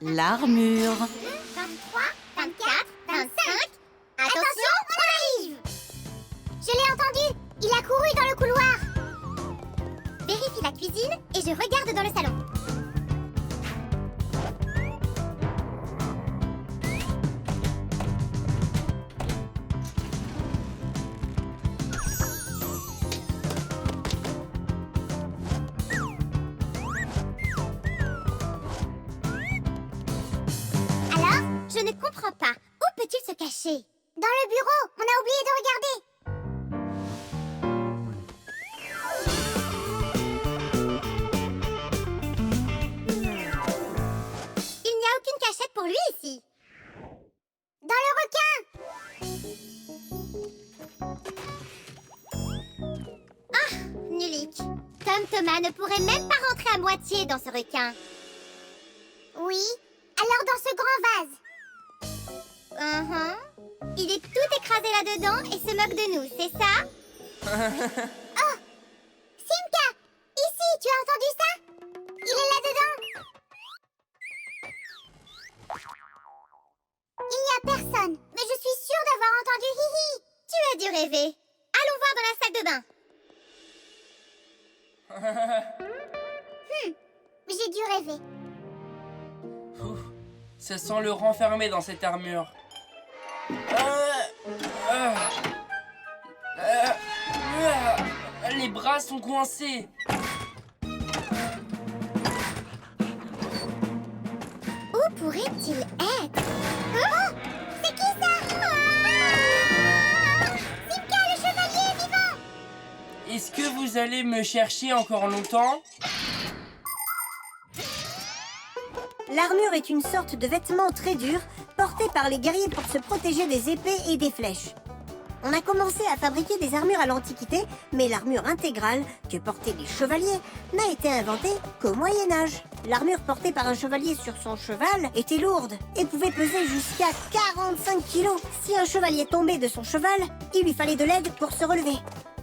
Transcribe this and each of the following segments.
l'armure. 23, 24, 25... Attention, on arrive! Je l'ai entendu! Il a couru dans le couloir! Vérifie la cuisine et je regarde dans le salon. Alors, je ne comprends pas. Où peut-il se cacher? Dans le bureau, on a oublié de regarder. Il n'y a aucune cachette pour lui ici. Dans le requin. Ah, Nulik. Tom Thomas ne pourrait même pas rentrer à moitié dans ce requin. Oui, alors dans ce grand vase. Il est tout écrasé là-dedans et se moque de nous, c'est ça? Oh! Simka! Ici, tu as entendu ça? Il est là-dedans! Il n'y a personne, mais je suis sûre d'avoir entendu hihi! Tu as dû rêver. Allons voir dans la salle de bain. J'ai dû rêver. Ouf, ça sent le renfermé dans cette armure. Les bras sont coincés. Où pourrait-il être? Oh! C'est qui ça? Simka, le chevalier est vivant! Est-ce que vous allez me chercher encore longtemps? L'armure est une sorte de vêtement très dur porté par les guerriers pour se protéger des épées et des flèches. On a commencé à fabriquer des armures à l'Antiquité, mais l'armure intégrale que portaient les chevaliers n'a été inventée qu'au Moyen-Âge. L'armure portée par un chevalier sur son cheval était lourde et pouvait peser jusqu'à 45 kilos. Si un chevalier tombait de son cheval, il lui fallait de l'aide pour se relever.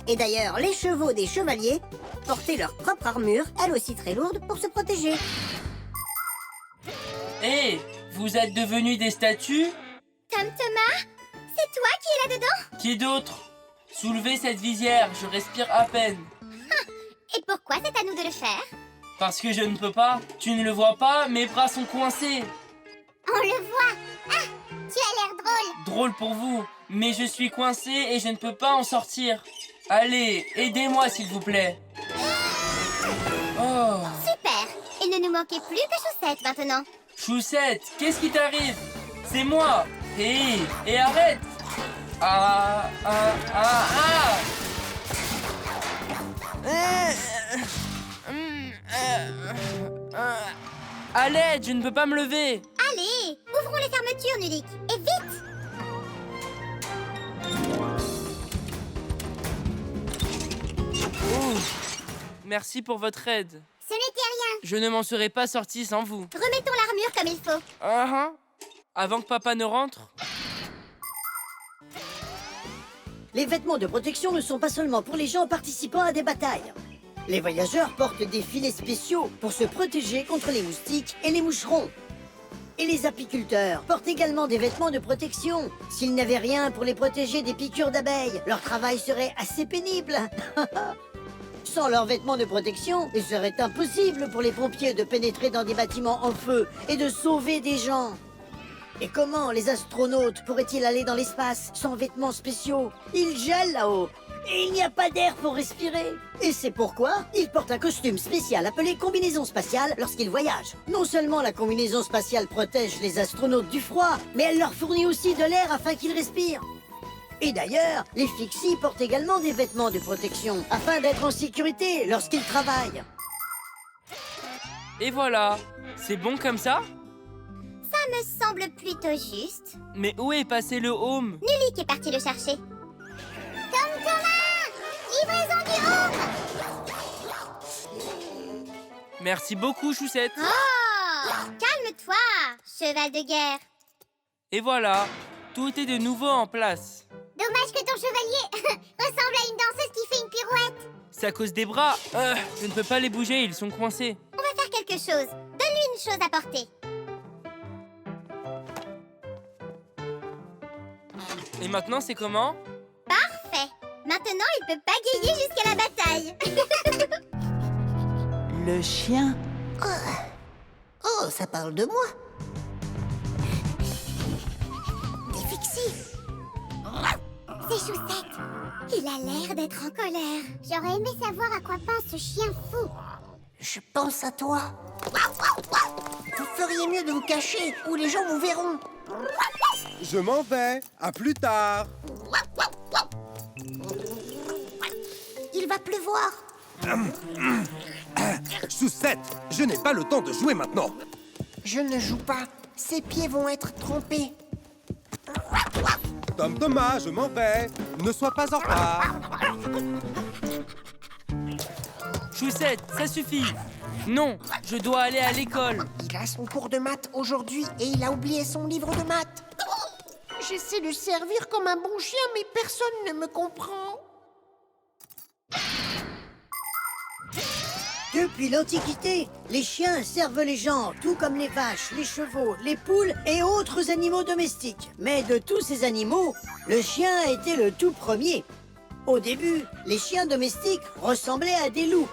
Et d'ailleurs, les chevaux des chevaliers portaient leur propre armure, elle aussi très lourde, pour se protéger. Hé, vous êtes devenus des statues? Tom Thomas, c'est toi qui es là-dedans? Qui d'autre? Soulevez cette visière, je respire à peine. Et pourquoi c'est à nous de le faire? Parce que je ne peux pas. Tu ne le vois pas, mes bras sont coincés. On le voit. Ah, tu as l'air drôle. Drôle pour vous, mais je suis coincé et je ne peux pas en sortir. Allez, aidez-moi s'il vous plaît. Oh, Super. Il ne nous manquait plus que Chaussette maintenant. Choussette, qu'est-ce qui t'arrive? C'est moi. Hé, et arrête. Ah. À l'aide, je ne peux pas me lever. Allez, ouvrons les fermetures, Nulik. Et vite. Ouf. Merci pour votre aide. Ce n'était rien. Je ne m'en serais pas sorti sans vous. Remettons l'armure comme il faut. Avant que papa ne rentre. Les vêtements de protection ne sont pas seulement pour les gens participant à des batailles. Les voyageurs portent des filets spéciaux pour se protéger contre les moustiques et les moucherons. Et les apiculteurs portent également des vêtements de protection. S'ils n'avaient rien pour les protéger des piqûres d'abeilles, leur travail serait assez pénible. Sans leurs vêtements de protection, il serait impossible pour les pompiers de pénétrer dans des bâtiments en feu et de sauver des gens. Et comment les astronautes pourraient-ils aller dans l'espace sans vêtements spéciaux? Ils gèlent là-haut et il n'y a pas d'air pour respirer. Et c'est pourquoi ils portent un costume spécial appelé combinaison spatiale lorsqu'ils voyagent. Non seulement la combinaison spatiale protège les astronautes du froid, mais elle leur fournit aussi de l'air afin qu'ils respirent. Et d'ailleurs, les fixies portent également des vêtements de protection afin d'être en sécurité lorsqu'ils travaillent. Et voilà. C'est bon comme ça? Ça me semble plutôt juste. Mais où est passé le home? Nulik est parti le chercher. Tom Thomas! Livraison du home! Merci beaucoup, Choussette. Oh! Calme-toi, cheval de guerre. Et voilà. Tout est de nouveau en place. Dommage que ton chevalier ressemble à une danseuse qui fait une pirouette. C'est à cause des bras. Je ne peux pas les bouger, ils sont coincés. On va faire quelque chose. Donne-lui une chose à porter. maintenant, c'est comment? Parfait. Maintenant, il peut bagayer jusqu'à la bataille. Le chien. Oh, ça parle de moi. T'es fictif. C'est Choussette. Il a l'air d'être en colère. J'aurais aimé savoir à quoi pense ce chien fou. Je pense à toi. Vous feriez mieux de vous cacher ou les gens vous verront. Je m'en vais. À plus tard. Il va pleuvoir. Choussette, je n'ai pas le temps de jouer maintenant. Je ne joue pas. Ses pieds vont être trempés. Tom Thomas, je m'en vais. Ne sois pas en retard. Choussette, ça suffit. Non, je dois aller à l'école. Il a son cours de maths aujourd'hui et il a oublié son livre de maths. J'essaie de servir comme un bon chien, mais personne ne me comprend. Depuis l'Antiquité, les chiens servent les gens, tout comme les vaches, les chevaux, les poules et autres animaux domestiques. Mais de tous ces animaux, le chien a été le tout premier. Au début, les chiens domestiques ressemblaient à des loups.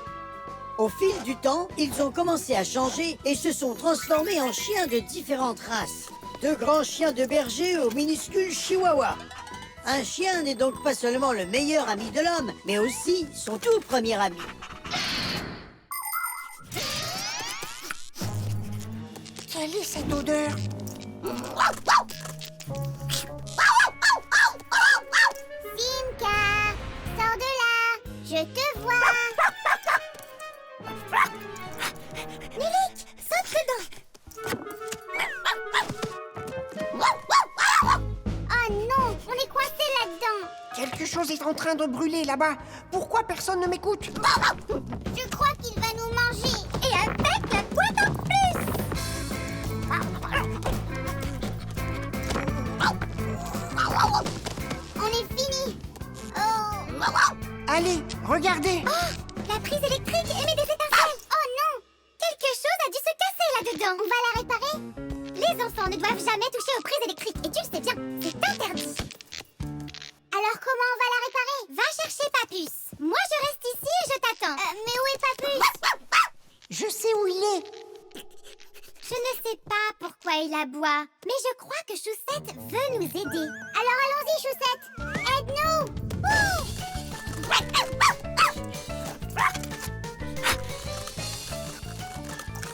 Au fil du temps, ils ont commencé à changer et se sont transformés en chiens de différentes races. De grands chiens de berger aux minuscules chihuahuas. Un chien n'est donc pas seulement le meilleur ami de l'homme, mais aussi son tout premier ami. Quelle est cette odeur? Simka, sors de là. Je te vois. Milik, saute dedans. Oh non, on est coincé là-dedans. Quelque chose est en train de brûler là-bas. Pourquoi personne ne m'écoute? Je crois qu'il va nous manger. Et avec la boîte en plus. On est fini. Oh. Allez, regardez. Oh, la prise électrique émet des étincelles. Oh non, quelque chose a dû se casser là-dedans. On va la réparer? Les enfants ne doivent jamais toucher aux prises électriques. Et tu le sais bien, c'est interdit. Alors comment on va la réparer? Va chercher Papus. Moi je reste ici et je t'attends. Mais où est Papus? Je sais où il est. Je ne sais pas pourquoi il aboie, mais je crois que Choussette veut nous aider. Alors allons-y, Choussette. Aide-nous. Ouh.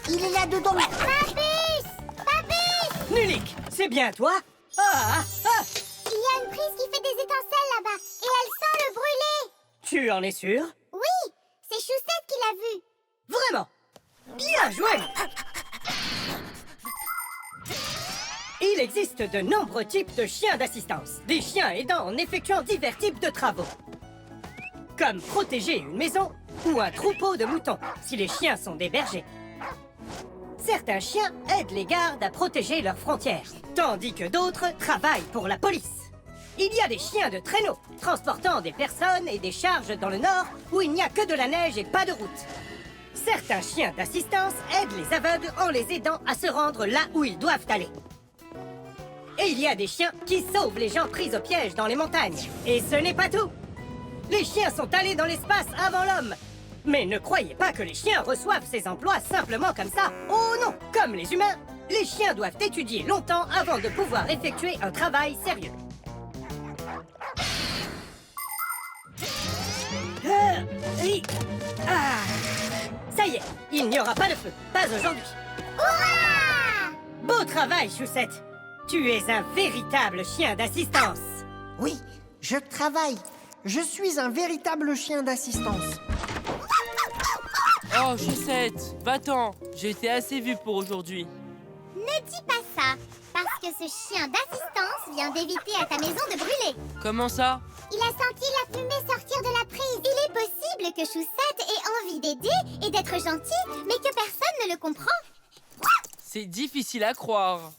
Il est là-dedans. Papus! Papus! Nulik, c'est bien toi? Il y a une prise qui fait des étincelles là-bas, et elle sent le brûler. Tu en es sûr? Oui, c'est Choussette qui l'a vu. Vraiment? Bien joué! Il existe de nombreux types de chiens d'assistance. Des chiens aidant en effectuant divers types de travaux. Comme protéger une maison ou un troupeau de moutons, si les chiens sont des bergers. Certains chiens aident les gardes à protéger leurs frontières, tandis que d'autres travaillent pour la police. Il y a des chiens de traîneau, transportant des personnes et des charges dans le nord où il n'y a que de la neige et pas de route. Certains chiens d'assistance aident les aveugles en les aidant à se rendre là où ils doivent aller. Et il y a des chiens qui sauvent les gens pris au piège dans les montagnes. Et ce n'est pas tout. Les chiens sont allés dans l'espace avant l'homme. Mais ne croyez pas que les chiens reçoivent ces emplois simplement comme ça. Oh non! Comme les humains, les chiens doivent étudier longtemps avant de pouvoir effectuer un travail sérieux. Ça y est, il n'y aura pas de feu. Pas aujourd'hui. Hurrah! Beau travail, Choussette. Tu es un véritable chien d'assistance. Oui, je travaille. Je suis un véritable chien d'assistance. Oh, Choussette, va-t'en. J'ai été assez vue pour aujourd'hui. Ne dis pas ça, parce que ce chien d'assistance vient d'éviter à ta maison de brûler. Comment ça? Il a senti la fumée sortir de la prise. Il est possible que Choussette ait envie d'aider et d'être gentil, mais que personne ne le comprend. C'est difficile à croire.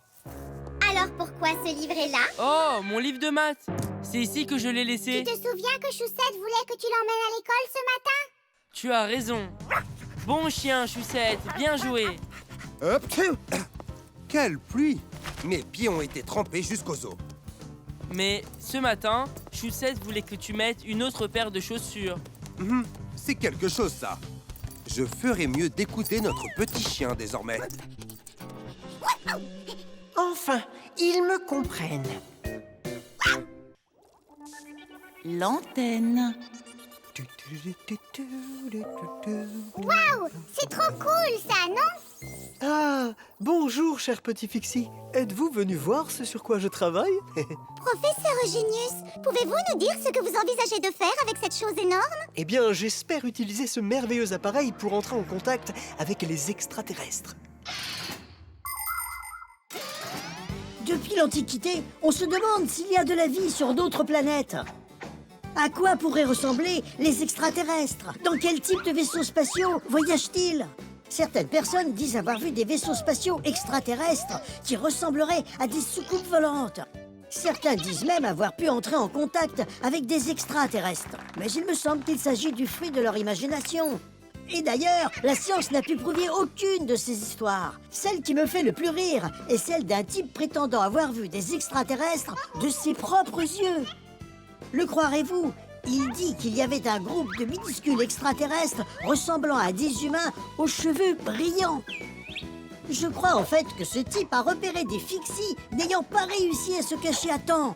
Alors pourquoi ce livret-là? Oh, mon livre de maths. C'est ici que je l'ai laissé. Tu te souviens que Choussette voulait que tu l'emmènes à l'école ce matin? Tu as raison. Bon chien, Choussette, bien joué. Hop, tchou. Quelle pluie! Mes pieds ont été trempés jusqu'aux os. Mais ce matin, Choussette voulait que tu mettes une autre paire de chaussures. C'est quelque chose, ça. Je ferais mieux d'écouter notre petit chien désormais. Enfin, ils me comprennent. L'antenne. Waouh, c'est trop cool ça, non? Ah, bonjour, cher petit Fixie. Êtes-vous venu voir ce sur quoi je travaille? Professeur Eugenius, pouvez-vous nous dire ce que vous envisagez de faire avec cette chose énorme? Eh bien, j'espère utiliser ce merveilleux appareil pour entrer en contact avec les extraterrestres. Depuis l'Antiquité, on se demande s'il y a de la vie sur d'autres planètes. À quoi pourraient ressembler les extraterrestres? Dans quel type de vaisseaux spatiaux voyagent-ils? Certaines personnes disent avoir vu des vaisseaux spatiaux extraterrestres qui ressembleraient à des soucoupes volantes. Certains disent même avoir pu entrer en contact avec des extraterrestres. Mais il me semble qu'il s'agit du fruit de leur imagination. Et d'ailleurs, la science n'a pu prouver aucune de ces histoires. Celle qui me fait le plus rire est celle d'un type prétendant avoir vu des extraterrestres de ses propres yeux. Le croirez-vous? Il dit qu'il y avait un groupe de minuscules extraterrestres ressemblant à des humains aux cheveux brillants. Je crois en fait que ce type a repéré des fixies n'ayant pas réussi à se cacher à temps.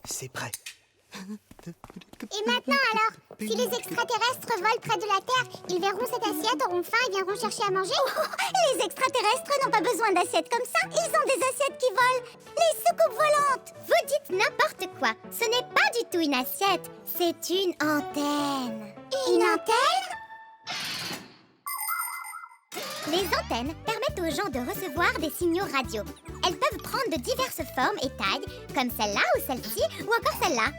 C'est prêt. Et maintenant alors, si les extraterrestres volent près de la Terre, ils verront cette assiette, auront faim et viendront chercher à manger? Les extraterrestres n'ont pas besoin d'assiettes comme ça, ils ont des assiettes qui volent, les soucoupes volantes. Vous dites n'importe quoi, ce n'est pas du tout une assiette, c'est une antenne. Une antenne? Les antennes permettent aux gens de recevoir des signaux radio. Elles peuvent prendre de diverses formes et tailles, comme celle-là ou celle-ci, ou encore celle-là.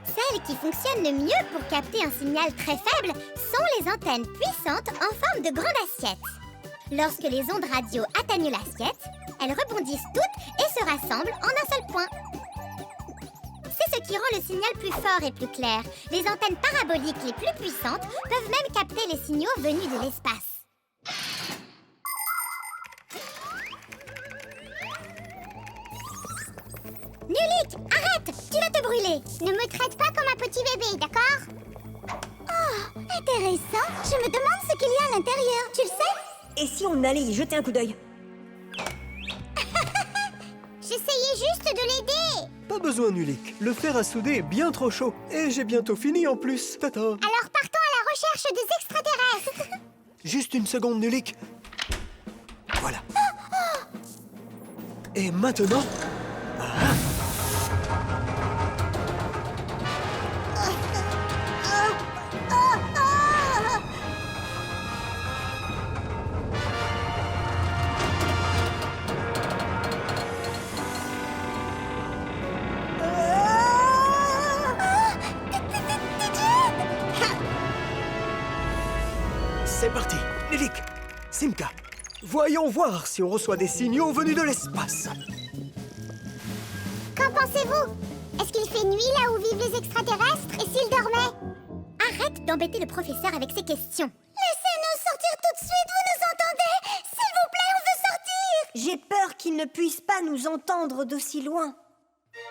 Celles qui fonctionnent le mieux pour capter un signal très faible sont les antennes puissantes en forme de grande assiette. Lorsque les ondes radio atteignent l'assiette, elles rebondissent toutes et se rassemblent en un seul point. C'est ce qui rend le signal plus fort et plus clair. Les antennes paraboliques les plus puissantes peuvent même capter les signaux venus de l'espace. Nulik, arrête! Tu vas te brûler! Ne me traite pas comme un petit bébé, d'accord? Oh, intéressant! Je me demande ce qu'il y a à l'intérieur, tu le sais? Et si on allait y jeter un coup d'œil? J'essayais juste de l'aider! Pas besoin, Nulik. Le fer à souder est bien trop chaud. Et j'ai bientôt fini en plus. Tata. Alors partons à la recherche des extraterrestres! Juste une seconde, Nulik. Voilà. Et maintenant... C'est parti. Nulik, Simka, voyons voir si on reçoit des signaux venus de l'espace. Qu'en pensez-vous? Est-ce qu'il fait nuit là où vivent les extraterrestres? Et s'ils dormaient? Arrête d'embêter le professeur avec ces questions. Laissez-nous sortir tout de suite, vous nous entendez? S'il vous plaît, on veut sortir! J'ai peur qu'ils ne puissent pas nous entendre d'aussi loin.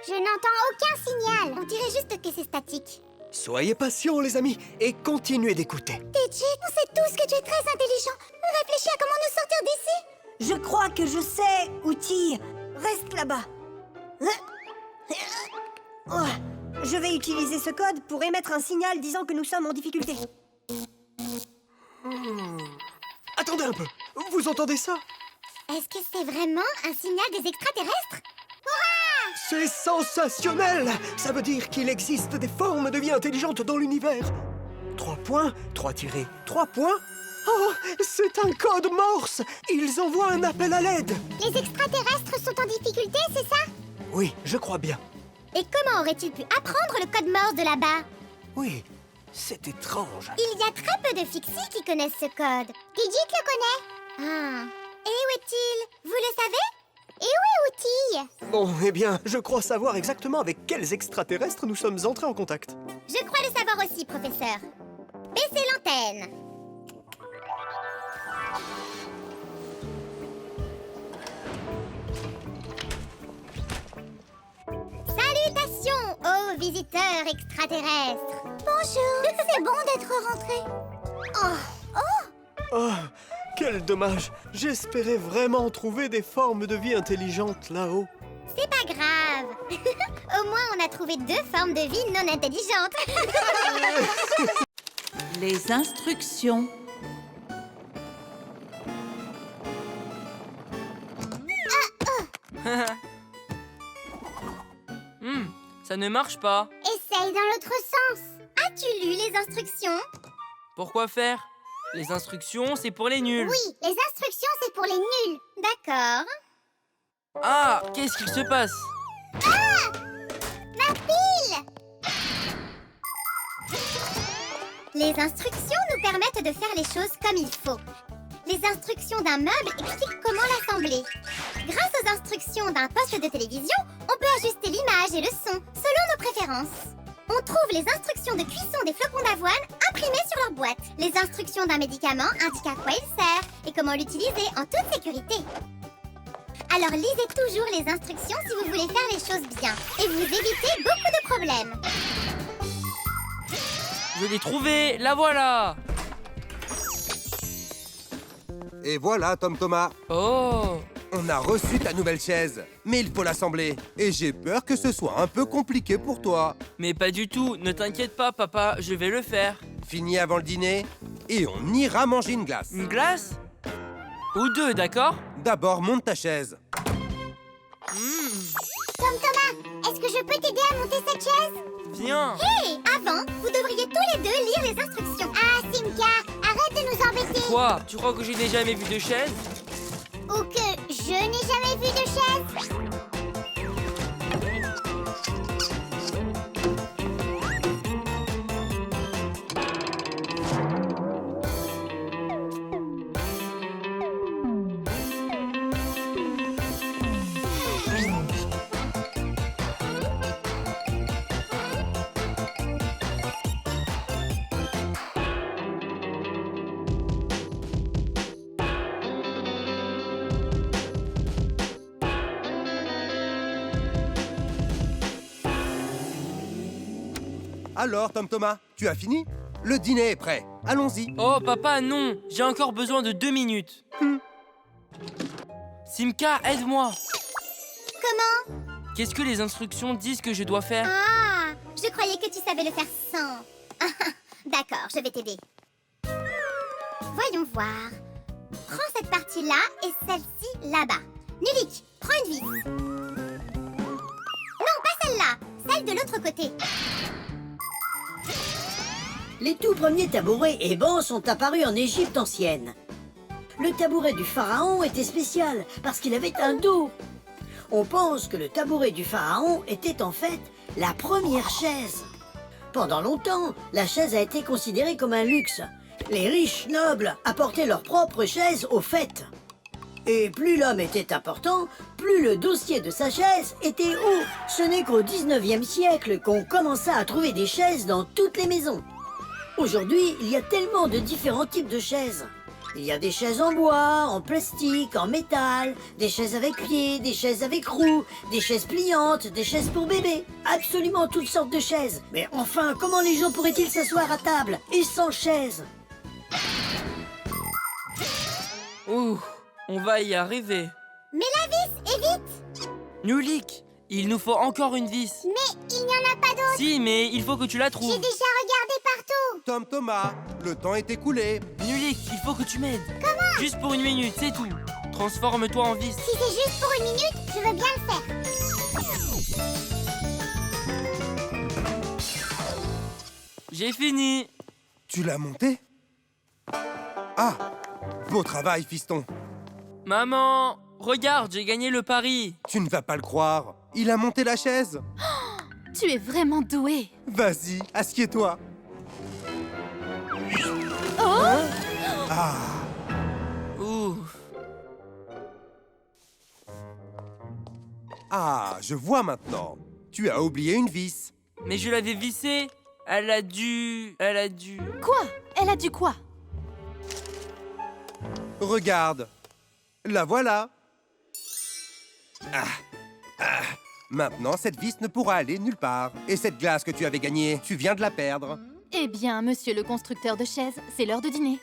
Je n'entends aucun signal. On dirait juste que c'est statique. Soyez patients, les amis, et continuez d'écouter. TJ, on sait tous que tu es très intelligent. Réfléchis à comment nous sortir d'ici. Je crois que je sais, Outil. Reste là-bas. Oh, je vais utiliser ce code pour émettre un signal disant que nous sommes en difficulté. Attendez un peu. Vous entendez ça? Est-ce que c'est vraiment un signal des extraterrestres? C'est sensationnel! Ça veut dire qu'il existe des formes de vie intelligentes dans l'univers. 3 points, 3 tirés, 3 points. Oh, c'est un code Morse! Ils envoient un appel à l'aide. Les extraterrestres sont en difficulté, c'est ça? Oui, je crois bien. Et comment auraient-ils pu apprendre le code Morse de là-bas? Oui, c'est étrange. Il y a très peu de fixies qui connaissent ce code. Digit le connaît. Ah. Et où est-il? Vous le savez? Et où est Outil? Bon, eh bien, je crois savoir exactement avec quels extraterrestres nous sommes entrés en contact. Je crois le savoir aussi, professeur. Baissez l'antenne. visiteurs extraterrestres. Bonjour, c'est bon d'être rentré. Oh, quel dommage. J'espérais vraiment trouver des formes de vie intelligentes là-haut. C'est pas grave. Au moins, on a trouvé 2 formes de vie non intelligentes. Les instructions. Ça ne marche pas. Essaye dans l'autre sens. As-tu lu les instructions? Pourquoi faire? Les instructions, c'est pour les nuls. Oui, les instructions, c'est pour les nuls. D'accord. Ah, qu'est-ce qu'il se passe? Ma pile! Les instructions nous permettent de faire les choses comme il faut. Les instructions d'un meuble expliquent comment l'assembler. Grâce aux instructions d'un poste de télévision, on peut ajuster l'image et le son selon nos préférences. On trouve les instructions de cuisson des flocons d'avoine imprimées sur leur boîte. Les instructions d'un médicament indiquent à quoi il sert et comment l'utiliser en toute sécurité. Alors lisez toujours les instructions si vous voulez faire les choses bien et vous évitez beaucoup de problèmes. Je l'ai trouvée, la voilà. Et voilà, Tom Thomas. Oh, On a reçu ta nouvelle chaise, mais il faut l'assembler. Et j'ai peur que ce soit un peu compliqué pour toi. mais pas du tout. Ne t'inquiète pas, papa, je vais le faire. Fini avant le dîner, et on ira manger une glace. Une glace? Ou 2, d'accord? D'abord, monte ta chaise. Tom Thomas, est-ce que je peux t'aider à monter cette chaise? Viens. Hé, avant, vous devriez tous les 2 lire les instructions. Ah, Simka, arrête de nous embêter. Quoi? Tu crois que je n'ai jamais vu de chaise? Ou que je n'ai jamais vu de chaise. Alors, Tom Thomas, tu as fini? Le dîner est prêt. Allons-y. Oh, papa, non. J'ai encore besoin de 2 minutes. Simka, aide-moi. Comment? Qu'est-ce que les instructions disent que je dois faire? Ah, je croyais que tu savais le faire sans. D'accord, je vais t'aider. Voyons voir. Prends cette partie-là et celle-ci là-bas. Nulik, prends une vis. Non, pas celle-là. Celle de l'autre côté. Les tout premiers tabourets et bancs sont apparus en Égypte ancienne. Le tabouret du pharaon était spécial parce qu'il avait un dos. On pense que le tabouret du pharaon était en fait la première chaise. Pendant longtemps, la chaise a été considérée comme un luxe. Les riches nobles apportaient leur propre chaise aux fêtes. Et plus l'homme était important, plus le dossier de sa chaise était haut. Ce n'est qu'au 19e siècle qu'on commença à trouver des chaises dans toutes les maisons. Aujourd'hui, il y a tellement de différents types de chaises. Il y a des chaises en bois, en plastique, en métal, des chaises avec pieds, des chaises avec roues, des chaises pliantes, des chaises pour bébés. Absolument toutes sortes de chaises. Mais enfin, comment les gens pourraient-ils s'asseoir à table et sans chaise? Ouh, on va y arriver. Mets la vis et vite. Nulik, il nous faut encore une vis. Mais il n'y en a pas d'autre. Si, mais il faut que tu la J'ai trouves. déjà regardé partout. Tom Thomas, le temps est écoulé. Nulik, il faut que tu m'aides. Comment? Juste pour 1 minute, c'est tout. Transforme-toi en vis. Si c'est juste pour 1 minute, je veux bien le faire. J'ai fini. Tu l'as monté? Ah, beau travail, fiston. Maman, regarde, j'ai gagné le pari. Tu ne vas pas le croire. Il a monté la chaise. Tu es vraiment doué. Vas-y, assieds-toi. Ah, Ouf. ah, je vois maintenant. Tu as oublié une vis. Mais je l'avais vissée. Elle a dû... Quoi? Elle a du quoi? Regarde. La voilà. Maintenant, cette vis ne pourra aller nulle part. Et cette glace que tu avais gagnée, tu viens de la perdre. Eh bien, monsieur le constructeur de chaises, c'est l'heure de dîner.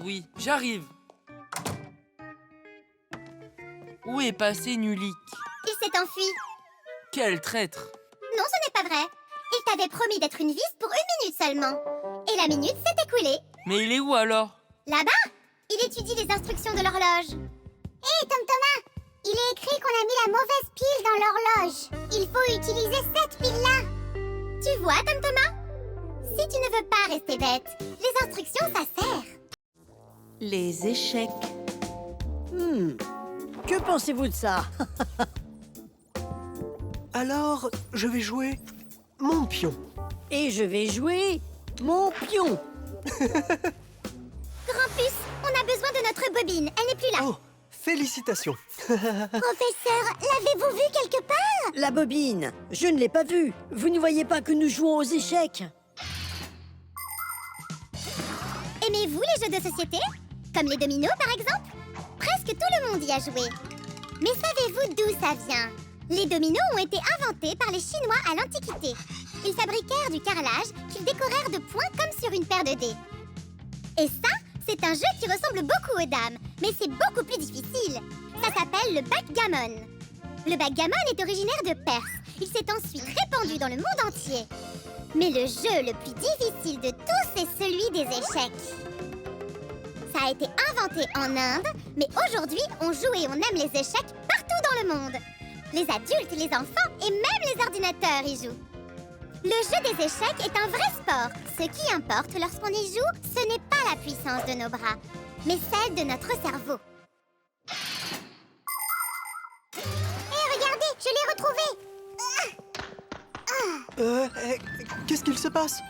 Oui, j'arrive. Où est passé Nulik? Il s'est enfui. Quel traître! Non, ce n'est pas vrai. Il t'avait promis d'être une vis pour 1 minute seulement. Et la minute s'est écoulée. Mais il est où alors? Là-bas, il étudie les instructions de l'horloge. Hé, Tom Thomas, il est écrit qu'on a mis la mauvaise pile dans l'horloge. Il faut utiliser cette pile-là. Tu vois, Tom Thomas? Si tu ne veux pas rester bête, les instructions, ça sert. Les échecs. Que pensez-vous de ça? Alors, je vais jouer mon pion. Et je vais jouer mon pion. Grampus, on a besoin de notre bobine. Elle n'est plus là. Oh, félicitations. Professeur, l'avez-vous vue quelque part? La bobine, je ne l'ai pas vue. Vous ne voyez pas que nous jouons aux échecs? Aimez-vous les jeux de société? Comme les dominos, par exemple? Presque tout le monde y a joué. Mais savez-vous d'où ça vient? Les dominos ont été inventés par les Chinois à l'Antiquité. Ils fabriquèrent du carrelage qu'ils décorèrent de points comme sur une paire de dés. Et ça, c'est un jeu qui ressemble beaucoup aux dames, mais c'est beaucoup plus difficile. Ça s'appelle le backgammon. Le backgammon est originaire de Perse. Il s'est ensuite répandu dans le monde entier. Mais le jeu le plus difficile de tous est celui des échecs. Ça a été inventé en Inde, mais aujourd'hui, on joue et on aime les échecs partout dans le monde. Les adultes, les enfants et même les ordinateurs y jouent. Le jeu des échecs est un vrai sport. Ce qui importe lorsqu'on y joue, ce n'est pas la puissance de nos bras, mais celle de notre cerveau. Hé, regardez, je l'ai retrouvé. Qu'est-ce qu'il se passe?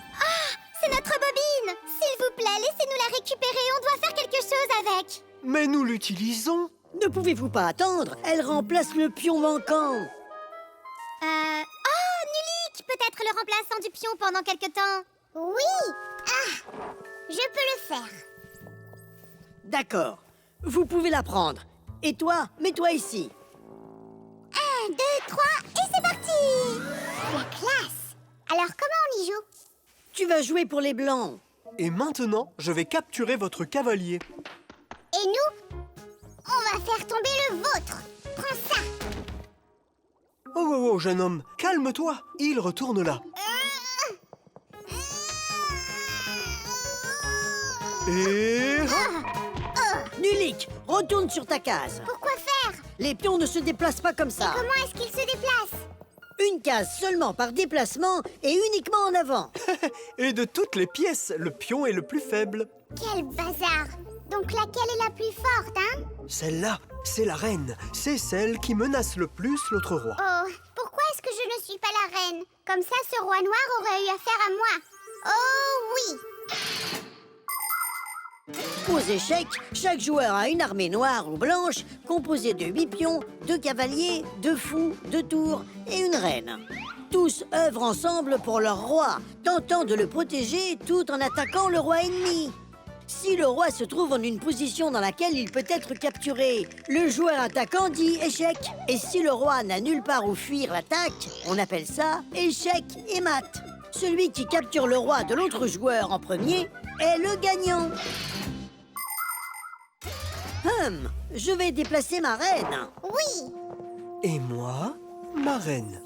C'est notre bobine. S'il vous plaît, laissez-nous la récupérer. On doit faire quelque chose avec. Mais nous l'utilisons. Ne pouvez-vous pas attendre? Elle remplace le pion manquant. Oh, Nulik, peut-être le remplaçant du pion pendant quelque temps. Oui. Je peux le faire. D'accord. Vous pouvez la prendre. Et toi, mets-toi ici. 1, 2, 3, et c'est parti. La classe. Alors, comment on y joue? Tu vas jouer pour les blancs. Et maintenant, je vais capturer votre cavalier. Et nous, on va faire tomber le vôtre. Prends ça. Oh, jeune homme, calme-toi. Il retourne là. Et... Nulik, retourne sur ta case. Pourquoi faire? Les pions ne se déplacent pas comme ça. Comment est-ce qu'il se déplace? Une case seulement par déplacement et uniquement en avant. Et de toutes les pièces, le pion est le plus faible. Quel bazar. Donc laquelle est la plus forte, hein? Celle-là, c'est la reine. C'est celle qui menace le plus l'autre roi. Oh, pourquoi est-ce que je ne suis pas la reine? Comme ça, ce roi noir aurait eu affaire à moi. Oh oui. Aux échecs, chaque joueur a une armée noire ou blanche composée de 8 pions, 2 cavaliers, 2 fous, 2 tours et une reine. Tous œuvrent ensemble pour leur roi, tentant de le protéger tout en attaquant le roi ennemi. Si le roi se trouve en une position dans laquelle il peut être capturé, le joueur attaquant dit échec. Et si le roi n'a nulle part où fuir l'attaque, on appelle ça échec et mat. Celui qui capture le roi de l'autre joueur en premier est le gagnant. Je vais déplacer ma reine. Oui. Et moi, ma reine.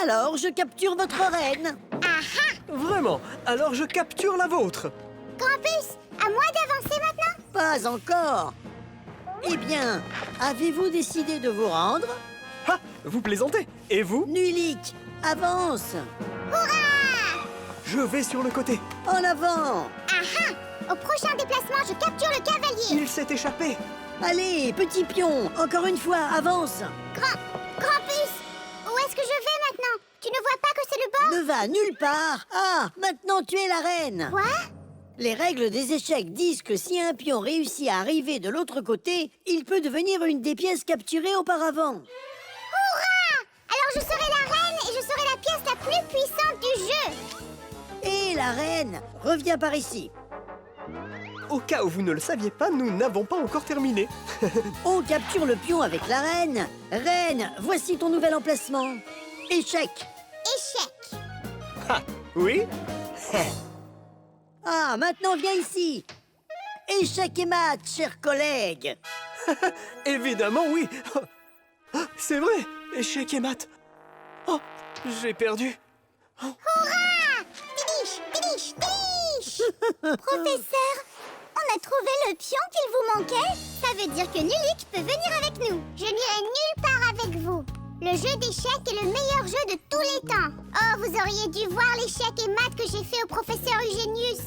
Alors, je capture votre reine. Vraiment? Alors je capture la vôtre. Grampus, à moi d'avancer maintenant? Pas encore. Eh bien, avez-vous décidé de vous rendre? Ah, vous plaisantez. Et vous? Nulik, avance. Je vais sur le côté. En avant. Au prochain déplacement, je capture le cavalier. Il s'est échappé. Allez, petit pion, encore une fois, avance. Grampus, où est-ce que je vais maintenant? Tu ne vois pas que c'est le bord? Ne va nulle part. Ah, maintenant tu es la reine. Quoi? Les règles des échecs disent que si un pion réussit à arriver de l'autre côté, il peut devenir une des pièces capturées auparavant. Hurrah! Alors je serai la reine et je serai la pièce la plus puissante du jeu. Et la reine, reviens par ici. Au cas où vous ne le saviez pas, nous n'avons pas encore terminé. On capture le pion avec la reine. Reine, voici ton nouvel emplacement. Échec. Échec. Oui? Ah, maintenant viens ici. Échec et mat, chers collègues. Évidemment, oui. C'est vrai, échec et mat. Oh, j'ai perdu. Finish, finish, finish. Professeur, on a trouvé le pion qu'il vous manquait. Ça veut dire que Nulik peut venir avec nous. Je n'irai nulle part avec vous. Le jeu d'échecs est le meilleur jeu de tous les temps. Oh, vous auriez dû voir l'échec et maths que j'ai fait au professeur Eugenius.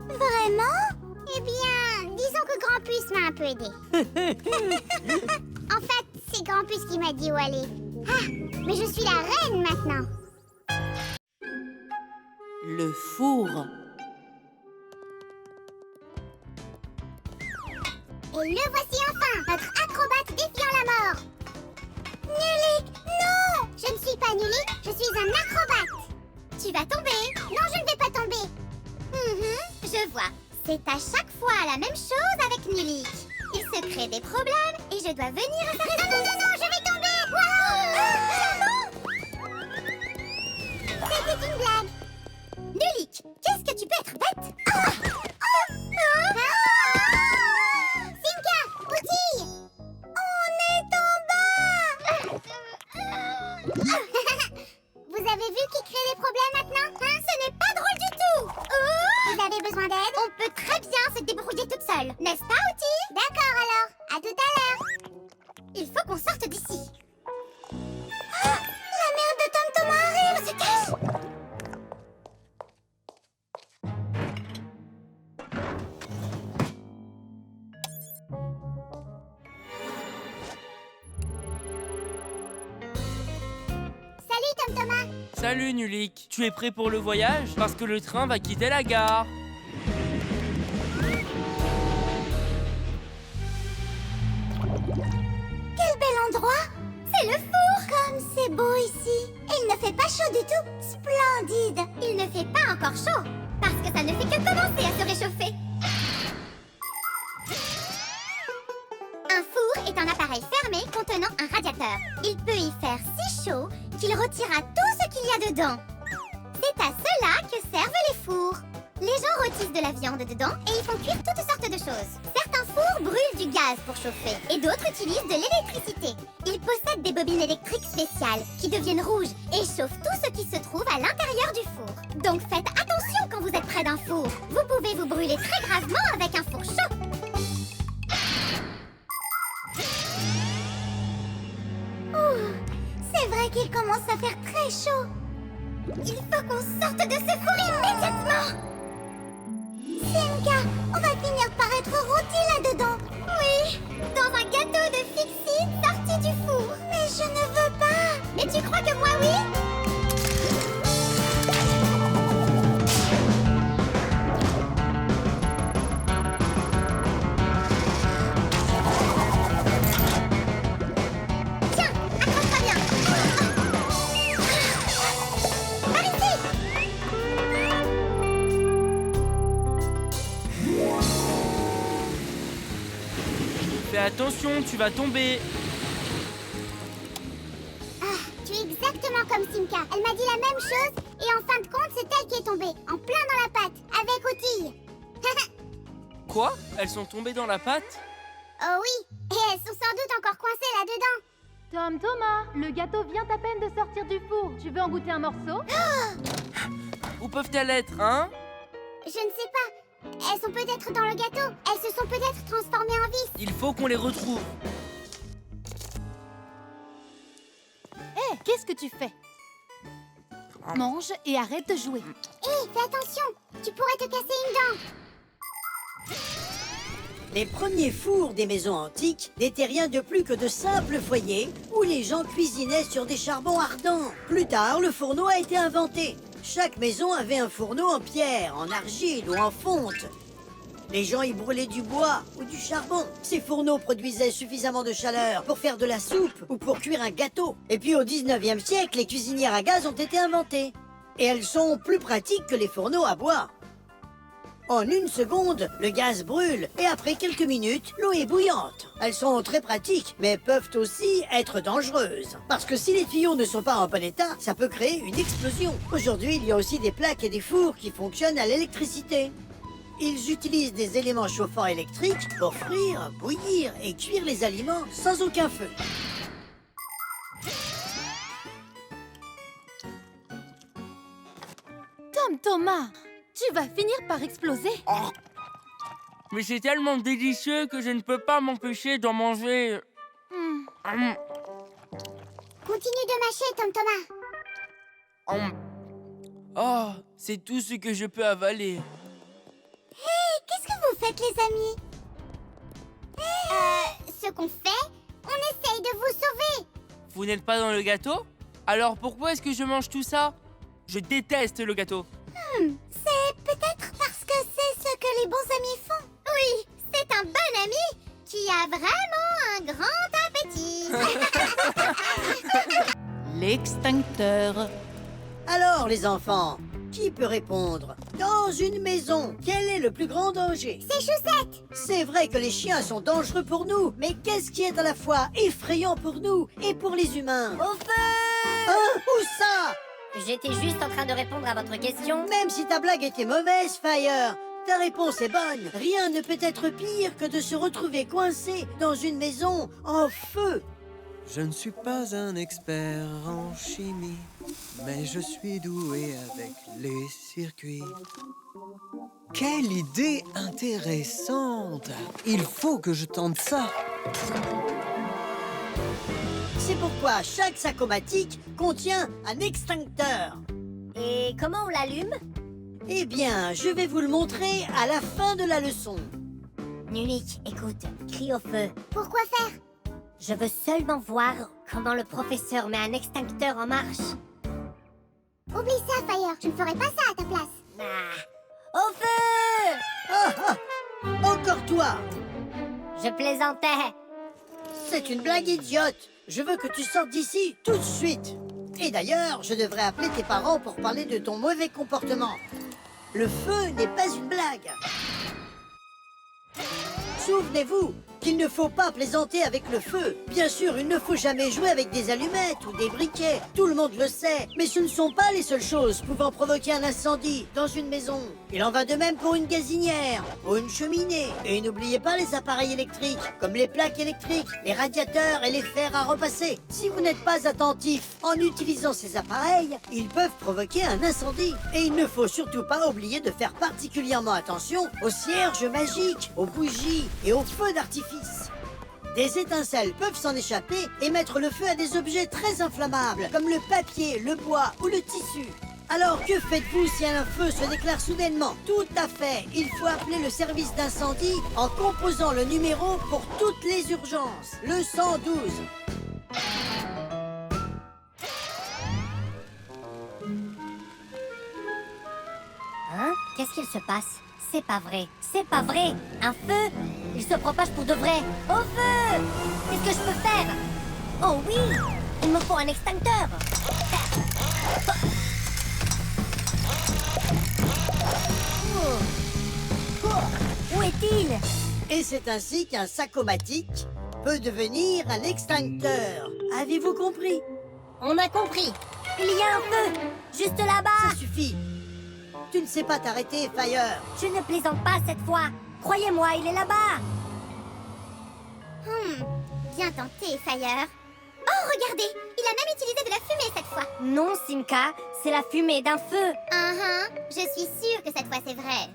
Vraiment? Eh bien, disons que Grampus m'a un peu aidé. En fait, c'est Grampus qui m'a dit où aller. Ah, mais je suis la reine maintenant. Le four. Et le voici enfin, notre acrobate défiant la mort. Nulik, non! Je ne suis pas Nulik, je suis un acrobate. Tu vas tomber. Non, je ne vais pas tomber. Je vois. C'est à chaque fois la même chose avec Nulik. Il se crée des problèmes et je dois venir à sa rescousse. Non, je vais tomber. Wow! C'était une blague. Nulik, qu'est-ce que tu peux être bête? Simka, Boutille! On est en bas! Vous avez vu qui crée des problèmes maintenant? Hein? Ce n'est pas drôle du tout! Vous avez besoin d'aide? On peut très bien se débrouiller toute seule, n'est-ce pas, Outil? D'accord alors, à tout à l'heure. Il faut qu'on sorte d'ici. La mère de Tom Thomas arrive, se cache! Salut Tom Thomas! Salut Nulik, tu es prêt pour le voyage? Parce que le train va quitter la gare. Quel bel endroit! C'est le four! Comme c'est beau ici! Et il ne fait pas chaud du tout! Splendide! Il ne fait pas encore chaud! Parce que ça ne fait que commencer à se réchauffer! Un four est un appareil fermé contenant un radiateur. Il peut y faire si chaud qu'il retirera tout ce qu'il y a dedans. C'est à cela que servent les fours. Les gens rôtissent de la viande dedans et y font cuire toutes sortes de choses. Certains fours brûlent du gaz pour chauffer et d'autres utilisent de l'électricité. Ils possèdent des bobines électriques spéciales qui deviennent rouges et chauffent tout ce qui se trouve à l'intérieur du four. Donc faites attention quand vous êtes près d'un four. Vous pouvez vous brûler très gravement avec un four chaud. C'est vrai qu'il commence à faire très chaud. Il faut qu'on sorte de ce four immédiatement. Simka, on va finir par être rôti là-dedans. Oui, dans un gâteau de fixie sorti du four. Mais je ne veux pas. Mais tu crois que moi, oui? Tiens, accroche-toi bien. Par ici. Fais attention, tu vas tomber. Tu es exactement comme Simka. Elle m'a dit la même chose et en fin de compte, c'est elle qui est tombée, en plein dans la pâte, avec Outil. Quoi? Elles sont tombées dans la pâte? Oh oui, et elles sont sans doute encore coincées là-dedans. Tom Thomas, le gâteau vient à peine de sortir du four. Tu veux en goûter un morceau? Où peuvent-elles être, hein? Je ne sais pas. Elles sont peut-être dans le gâteau. Elles se sont peut-être transformées en vis. Il faut qu'on les retrouve. Hé, qu'est-ce que tu fais? Mange et arrête de jouer. Hé, fais attention. Tu pourrais te casser une dent. Les premiers fours des maisons antiques n'étaient rien de plus que de simples foyers où les gens cuisinaient sur des charbons ardents. Plus tard, le fourneau a été inventé. Chaque maison avait un fourneau en pierre, en argile ou en fonte. Les gens y brûlaient du bois ou du charbon. Ces fourneaux produisaient suffisamment de chaleur pour faire de la soupe ou pour cuire un gâteau. Et puis au 19e siècle, les cuisinières à gaz ont été inventées. Et elles sont plus pratiques que les fourneaux à bois. En une seconde, le gaz brûle et après quelques minutes, l'eau est bouillante. Elles sont très pratiques, mais peuvent aussi être dangereuses. Parce que si les tuyaux ne sont pas en bon état, ça peut créer une explosion. Aujourd'hui, il y a aussi des plaques et des fours qui fonctionnent à l'électricité. Ils utilisent des éléments chauffants électriques pour frire, bouillir et cuire les aliments sans aucun feu. Thomas, tu vas finir par exploser. Mais c'est tellement délicieux que je ne peux pas m'empêcher d'en manger. Continue de mâcher, Thomas. Oh, c'est tout ce que je peux avaler. Qu'est-ce que vous faites, les amis? Ce qu'on fait, on essaye de vous sauver. Vous n'êtes pas dans le gâteau? Alors pourquoi est-ce que je mange tout ça? Je déteste le gâteau. C'est peut-être parce que c'est ce que les bons amis font. Oui, c'est un bon ami qui a vraiment un grand appétit. L'extincteur. Alors, les enfants, qui peut répondre? Dans une maison, quel est le plus grand danger? C'est Chaussette. C'est vrai que les chiens sont dangereux pour nous, mais qu'est-ce qui est à la fois effrayant pour nous et pour les humains? Au feu! Hein? Où ça? J'étais juste en train de répondre à votre question. Même si ta blague était mauvaise, Fire, ta réponse est bonne. Rien ne peut être pire que de se retrouver coincé dans une maison en feu. Je ne suis pas un expert en chimie, mais je suis doué avec les circuits. Quelle idée intéressante! Il faut que je tente ça. C'est pourquoi chaque sacomatique contient un extincteur. Et comment on l'allume? Eh bien, je vais vous le montrer à la fin de la leçon. Nulik, écoute, crie au feu. Pourquoi faire? Je veux seulement voir comment le professeur met un extincteur en marche. Oublie ça, Fire. Je ne ferai pas ça à ta place. Au feu! Ah, ah. Encore toi! Je plaisantais. C'est une blague idiote. Je veux que tu sortes d'ici tout de suite. Et d'ailleurs, je devrais appeler tes parents pour parler de ton mauvais comportement. Le feu n'est pas une blague. Souvenez-vous qu'il ne faut pas plaisanter avec le feu. Bien sûr, il ne faut jamais jouer avec des allumettes ou des briquets. Tout le monde le sait. Mais ce ne sont pas les seules choses pouvant provoquer un incendie dans une maison. Il en va de même pour une gazinière ou une cheminée. Et n'oubliez pas les appareils électriques, comme les plaques électriques, les radiateurs et les fers à repasser. Si vous n'êtes pas attentif en utilisant ces appareils, ils peuvent provoquer un incendie. Et il ne faut surtout pas oublier de faire particulièrement attention aux cierges magiques, aux bougies et aux feux d'artifice. Des étincelles peuvent s'en échapper et mettre le feu à des objets très inflammables, comme le papier, le bois ou le tissu. Alors que faites-vous si un feu se déclare soudainement? Tout à fait, il faut appeler le service d'incendie en composant le numéro pour toutes les urgences, le 112. Hein? Qu'est-ce qu'il se passe? C'est pas vrai. C'est pas vrai. Un feu? Il se propage pour de vrai. Au feu! Qu'est-ce que je peux faire? Oh oui! Il me faut un extincteur. Où est-il? Et c'est ainsi qu'un sacomatique peut devenir un extincteur. Avez-vous compris? On a compris. Il y a un feu. Juste là-bas. Ça suffit. Tu ne sais pas t'arrêter, Fire. Je ne plaisante pas cette fois. Croyez-moi, il est là-bas. Bien tenté, Fire. Oh, regardez, il a même utilisé de la fumée cette fois. Non, Simka, c'est la fumée d'un feu. Je suis sûre que cette fois c'est vrai.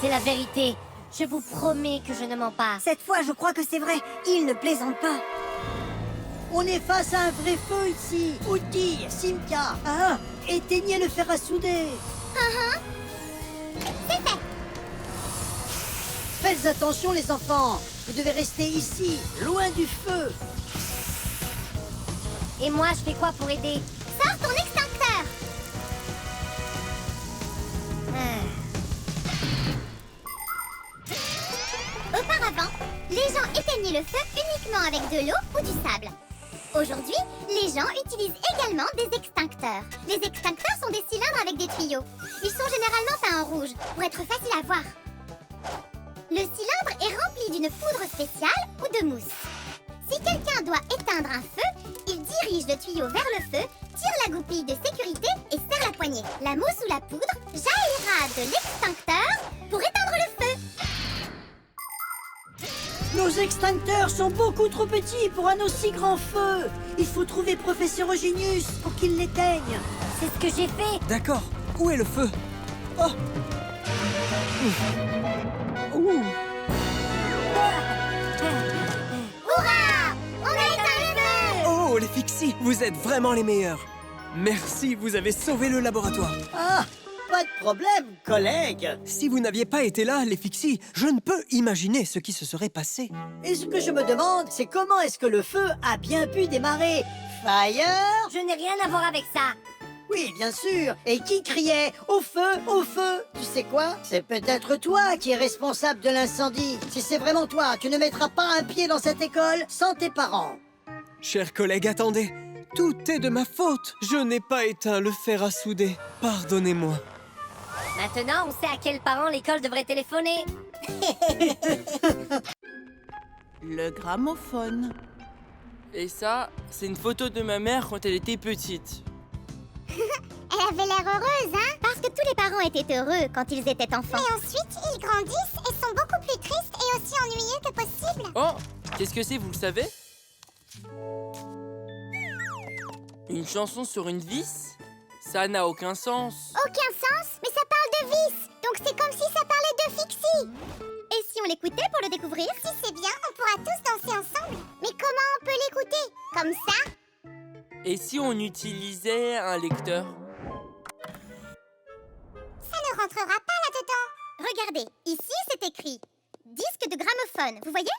C'est la vérité. Je vous promets que je ne mens pas. Cette fois, je crois que c'est vrai. Il ne plaisante pas. On est face à un vrai feu ici. Outi, Simka. Ah, éteignez le fer à souder. C'est fait. Faites attention, les enfants. Vous devez rester ici, loin du feu. Et moi, je fais quoi pour aider? Sors ton extincteur. Auparavant, les gens éteignaient le feu uniquement avec de l'eau ou du sable. Aujourd'hui, les gens utilisent également des extincteurs. Les extincteurs sont des cylindres avec des tuyaux. Ils sont généralement peints en rouge pour être faciles à voir. Le cylindre est rempli d'une poudre spéciale ou de mousse. Si quelqu'un doit éteindre un feu, il dirige le tuyau vers le feu, tire la goupille de sécurité et serre la poignée. La mousse ou la poudre jaillira de l'extincteur pour éteindre le feu. Nos extincteurs sont beaucoup trop petits pour un aussi grand feu. Il faut trouver Professeur Eugenius pour qu'il l'éteigne. C'est ce que j'ai fait. D'accord. Où est le feu? Oh! Ouh! Hurrah! On a éteint le feu! Oh, les Fixies, vous êtes vraiment les meilleurs. Merci, vous avez sauvé le laboratoire. Ah, pas de problème, collègue. Si vous n'aviez pas été là, les Fixies, je ne peux imaginer ce qui se serait passé. Et ce que je me demande, c'est comment est-ce que le feu a bien pu démarrer? Fire? Je n'ai rien à voir avec ça. Oui, bien sûr. Et qui criait « Au feu, au feu » Tu sais quoi? C'est peut-être toi qui es responsable de l'incendie. Si c'est vraiment toi, tu ne mettras pas un pied dans cette école sans tes parents. Chers collègues, attendez. Tout est de ma faute. Je n'ai pas éteint le fer à souder. Pardonnez-moi. Maintenant, on sait à quels parents l'école devrait téléphoner. Le gramophone. Et ça, c'est une photo de ma mère quand elle était petite. Elle avait l'air heureuse, hein? Parce que tous les parents étaient heureux quand ils étaient enfants. Mais ensuite, ils grandissent et sont beaucoup plus tristes et aussi ennuyeux que possible. Oh, qu'est-ce que c'est, vous le savez? Une chanson sur une vis? Ça n'a aucun sens. Aucun sens? Mais ça parle de vis. Donc c'est comme si ça parlait de Fixie. Et si on l'écoutait pour le découvrir? Si c'est bien, on pourra tous danser ensemble. Mais comment on peut l'écouter? Comme ça? Et si on utilisait un lecteur? Ça ne rentrera pas là-dedans. Regardez, ici c'est écrit disque de gramophone, vous voyez?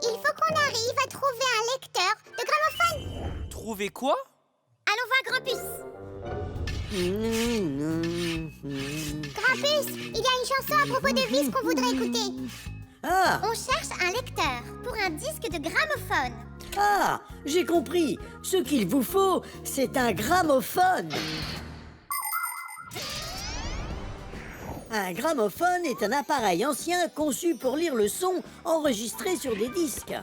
Il faut qu'on arrive à trouver un lecteur de gramophone. Trouver quoi? Allons voir Grampus. Grampus, il y a une chanson à propos de vis qu'on voudrait écouter. Ah, On cherche un lecteur pour un disque de gramophone. ah, j'ai compris. Ce qu'il vous faut, c'est un gramophone. Un gramophone est un appareil ancien conçu pour lire le son enregistré sur des disques.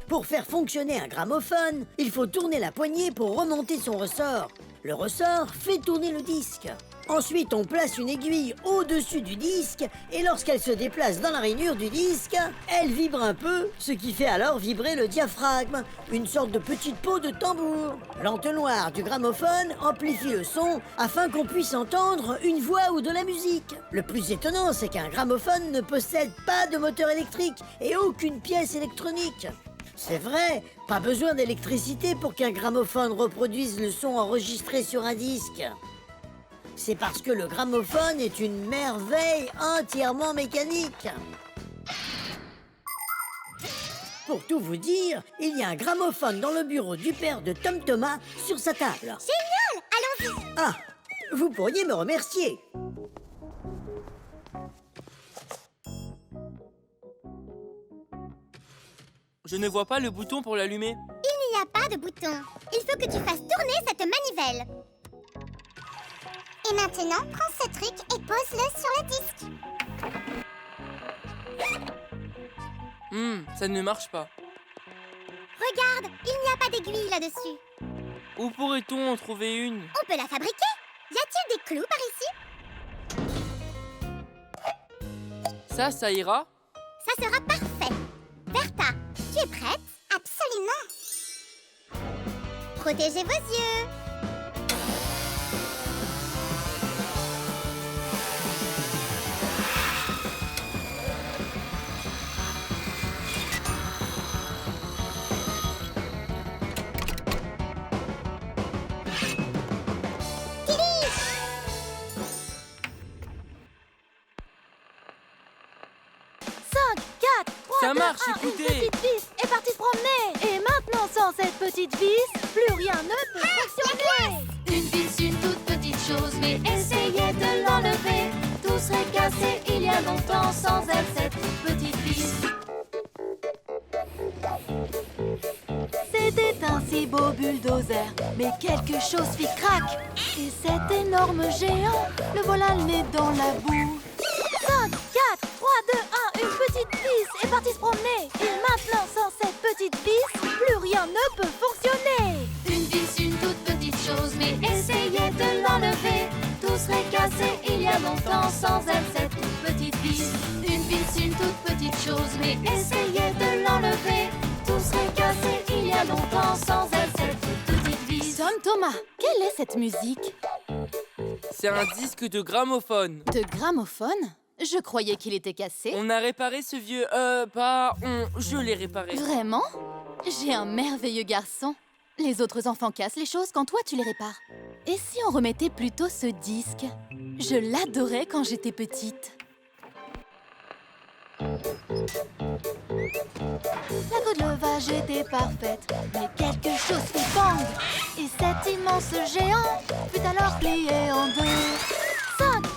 Pour faire fonctionner un gramophone, il faut tourner la poignée pour remonter son ressort. Le ressort fait tourner le disque. Ensuite, on place une aiguille au-dessus du disque et lorsqu'elle se déplace dans la rainure du disque, elle vibre un peu, ce qui fait alors vibrer le diaphragme, une sorte de petite peau de tambour. L'entonnoir du gramophone amplifie le son afin qu'on puisse entendre une voix ou de la musique. Le plus étonnant, c'est qu'un gramophone ne possède pas de moteur électrique et aucune pièce électronique. C'est vrai, pas besoin d'électricité pour qu'un gramophone reproduise le son enregistré sur un disque. C'est parce que le gramophone est une merveille entièrement mécanique. Pour tout vous dire, il y a un gramophone dans le bureau du père de Tom Thomas sur sa table. Génial! Allons-y! Ah, vous pourriez me remercier. Je ne vois pas le bouton pour l'allumer. Il n'y a pas de bouton. Il faut que tu fasses tourner cette manivelle. Et maintenant, prends ce truc et pose-le sur le disque. Ça ne marche pas. Regarde, il n'y a pas d'aiguille là-dessus. Où pourrait-on en trouver une? On peut la fabriquer. Y a-t-il des clous par ici? Ça ira? Ça sera parfait. Bertha, tu es prête? Absolument. Protégez vos yeux. Ça marche, écoutez! Une petite vis est partie se promener. Et maintenant, sans cette petite vis, plus rien ne peut fonctionner. Une vis, une toute petite chose, mais essayez de l'enlever. Tout serait cassé il y a longtemps sans elle, cette petite vis. C'était si beau bulldozer. Mais quelque chose fit crac. Et cet énorme géant, le voilà le nez dans la boue. 5, 4, 3, 2, 1, une petite vis est partie se promener. Et maintenant, sans cette petite vis, plus rien ne peut fonctionner. Une vis, une toute petite chose, mais essayez de l'enlever. Tout serait cassé il y a longtemps sans elle, cette toute petite vis. Une vis, une toute petite chose, mais essayez de l'enlever. Tout serait cassé il y a longtemps sans elle, cette toute petite vis. Tom Thomas, quelle est cette musique? C'est un disque de gramophone. De gramophone? Je croyais qu'il était cassé. On a réparé ce vieux... je l'ai réparé. Vraiment? J'ai un merveilleux garçon. Les autres enfants cassent les choses quand toi tu les répares. Et si on remettait plutôt ce disque? Je l'adorais quand j'étais petite. La queue de levage était parfaite, mais quelque chose fit bang. Et cet immense géant fut alors plié en deux. 5, 4,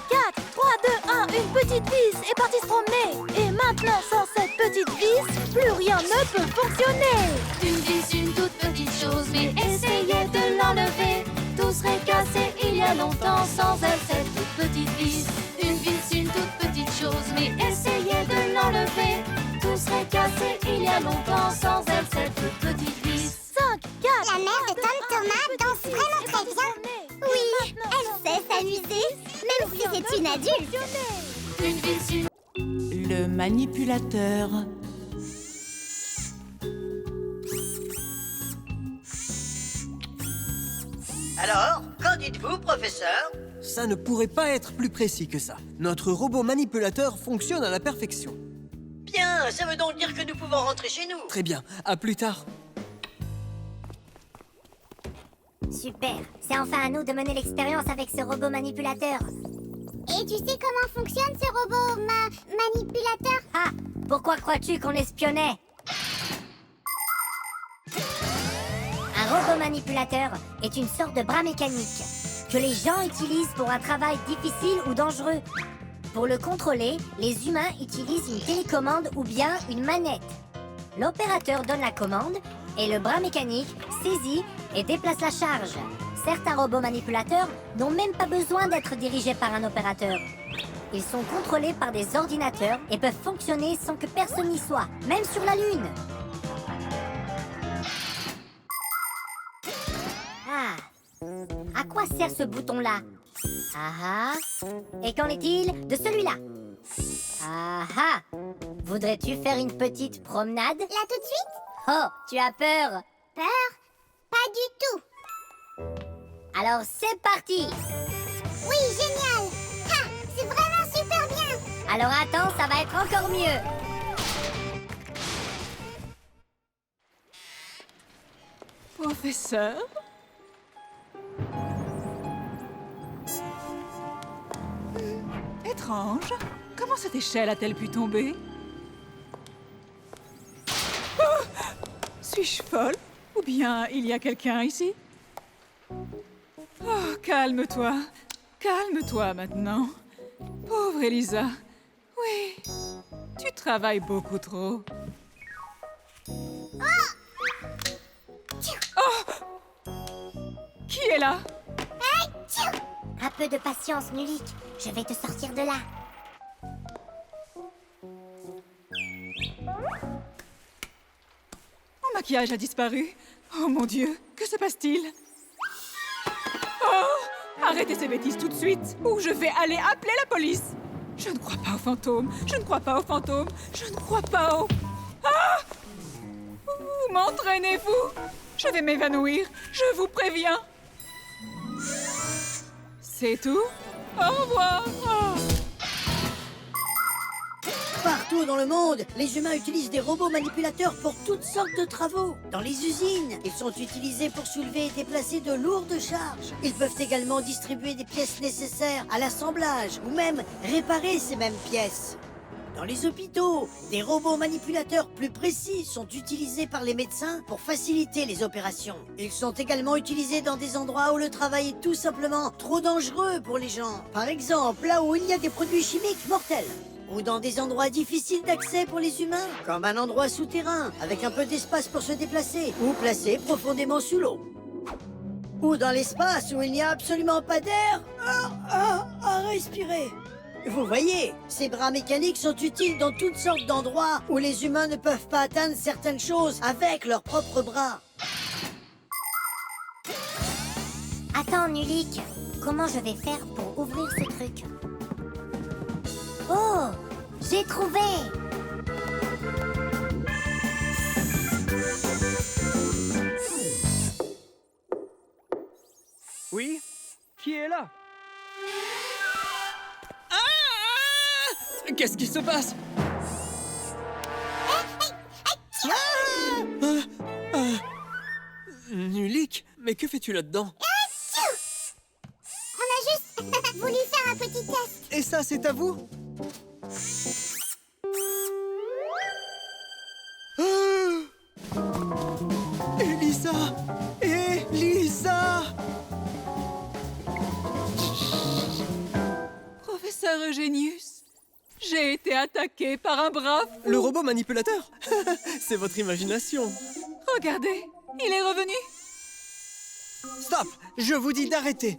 3, 2, 1, une petite vis est partie se promener. Et maintenant, sans cette petite vis, plus rien ne peut fonctionner. Une vis, une toute petite chose, mais essayez de l'enlever. Tout serait cassé il y a longtemps sans elle, cette toute petite vis. Une vis, une toute petite chose, mais essayez de l'enlever. Tout serait cassé il y a longtemps sans elle, cette toute petite vis. 5, 4, La mère de Tom Thomas danse vraiment très bien. Oui, elle sait s'amuser, même si c'est une adulte. Une vis, une... Le manipulateur. Alors, qu'en dites-vous, professeur? Ça ne pourrait pas être plus précis que ça. Notre robot manipulateur fonctionne à la perfection. Bien, ça veut donc dire que nous pouvons rentrer chez nous. Très bien, à plus tard. Super, c'est enfin à nous de mener l'expérience avec ce robot manipulateur. Et tu sais comment fonctionne ce robot manipulateur? Ah, pourquoi crois-tu qu'on espionnait? Un robot manipulateur est une sorte de bras mécanique que les gens utilisent pour un travail difficile ou dangereux. Pour le contrôler, les humains utilisent une télécommande ou bien une manette. L'opérateur donne la commande et le bras mécanique saisit et déplace la charge. Certains robots manipulateurs n'ont même pas besoin d'être dirigés par un opérateur. Ils sont contrôlés par des ordinateurs et peuvent fonctionner sans que personne n'y soit, même sur la Lune. Ah, à quoi sert ce bouton-là? Ah ah. Et qu'en est-il de celui-là? Ah ah. Voudrais-tu faire une petite promenade? Là tout de suite? Oh, tu as peur? Peur? Pas du tout. Alors c'est parti. Oui, génial. Ha, c'est vraiment super bien. Alors attends, ça va être encore mieux. Professeur? Étrange. Comment cette échelle a-t-elle pu tomber? Oh! Suis-je folle? Ou bien il y a quelqu'un ici? Oh, calme-toi. Calme-toi maintenant. Pauvre Elisa. Oui, tu travailles beaucoup trop. Oh! Qui est là? Un peu de patience, Nulik. Je vais te sortir de là. Mon maquillage a disparu. Oh mon Dieu, que se passe-t-il? Oh! Arrêtez ces bêtises tout de suite, ou je vais aller appeler la police. Je ne crois pas aux fantômes. Je ne crois pas aux fantômes. Je ne crois pas aux... Ah! Où m'entraînez-vous? Je vais m'évanouir. Je vous préviens. C'est tout? Au revoir. Oh. Partout dans le monde, les humains utilisent des robots manipulateurs pour toutes sortes de travaux. Dans les usines, ils sont utilisés pour soulever et déplacer de lourdes charges. Ils peuvent également distribuer des pièces nécessaires à l'assemblage ou même réparer ces mêmes pièces. Dans les hôpitaux, des robots manipulateurs plus précis sont utilisés par les médecins pour faciliter les opérations. Ils sont également utilisés dans des endroits où le travail est tout simplement trop dangereux pour les gens. Par exemple, là où il y a des produits chimiques mortels. ou dans des endroits difficiles d'accès pour les humains, comme un endroit souterrain, avec un peu d'espace pour se déplacer, ou placé profondément sous l'eau. Ou dans l'espace où il n'y a absolument pas d'air à respirer. Vous voyez, ces bras mécaniques sont utiles dans toutes sortes d'endroits où les humains ne peuvent pas atteindre certaines choses avec leurs propres bras. Attends, Nulik, comment je vais faire pour ouvrir ce truc? Oh, j'ai trouvé! Oui? Qui est là? Qu'est-ce qui se passe? Nulik, mais que fais-tu là-dedans? On a juste voulu faire un petit test. Et ça, c'est à vous? Elisa! Elisa! Professeur Eugenius, j'ai été attaqué par un brave fou. Le robot manipulateur? C'est votre imagination. Regardez, il est revenu. Stop! Je vous dis d'arrêter.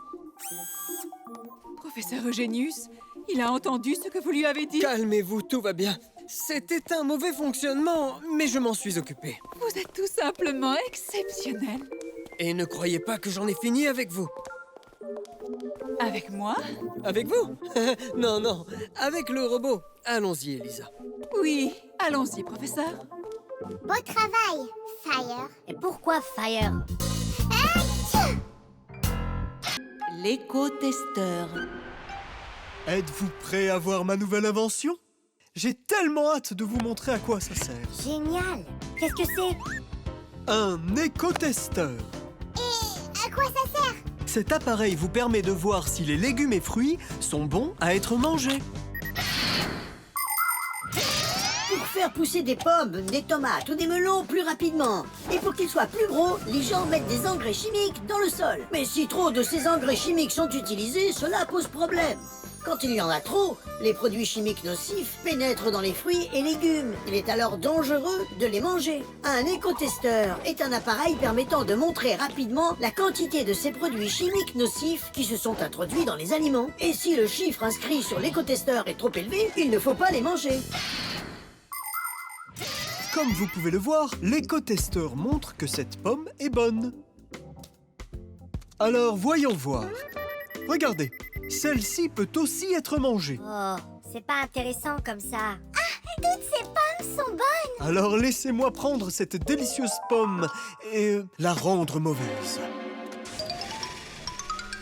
Professeur Eugenius, il a entendu ce que vous lui avez dit. Calmez-vous, tout va bien. C'était un mauvais fonctionnement, mais je m'en suis occupé. Vous êtes tout simplement exceptionnel. Et ne croyez pas que j'en ai fini avec vous. Avec moi? Avec vous? Non, non, avec le robot. Allons-y, Elisa. Oui, allons-y, professeur. Beau travail, Fire. Et pourquoi Fire? L'éco-testeur. Êtes-vous prêt à voir ma nouvelle invention? J'ai tellement hâte de vous montrer à quoi ça sert. Génial. Qu'est-ce que c'est? Un éco-testeur. Et à quoi ça sert? Cet appareil vous permet de voir si les légumes et fruits sont bons à être mangés. Pour faire pousser des pommes, des tomates ou des melons plus rapidement. Et pour qu'ils soient plus gros, les gens mettent des engrais chimiques dans le sol. Mais si trop de ces engrais chimiques sont utilisés, cela pose problème. Quand il y en a trop, les produits chimiques nocifs pénètrent dans les fruits et légumes. Il est alors dangereux de les manger. Un éco-testeur est un appareil permettant de montrer rapidement la quantité de ces produits chimiques nocifs qui se sont introduits dans les aliments. Et si le chiffre inscrit sur l'éco-testeur est trop élevé, il ne faut pas les manger. Comme vous pouvez le voir, l'éco-testeur montre que cette pomme est bonne. Alors voyons voir. Regardez, celle-ci peut aussi être mangée. Oh, c'est pas intéressant comme ça. Ah, toutes ces pommes sont bonnes. Alors laissez-moi prendre cette délicieuse pomme et la rendre mauvaise.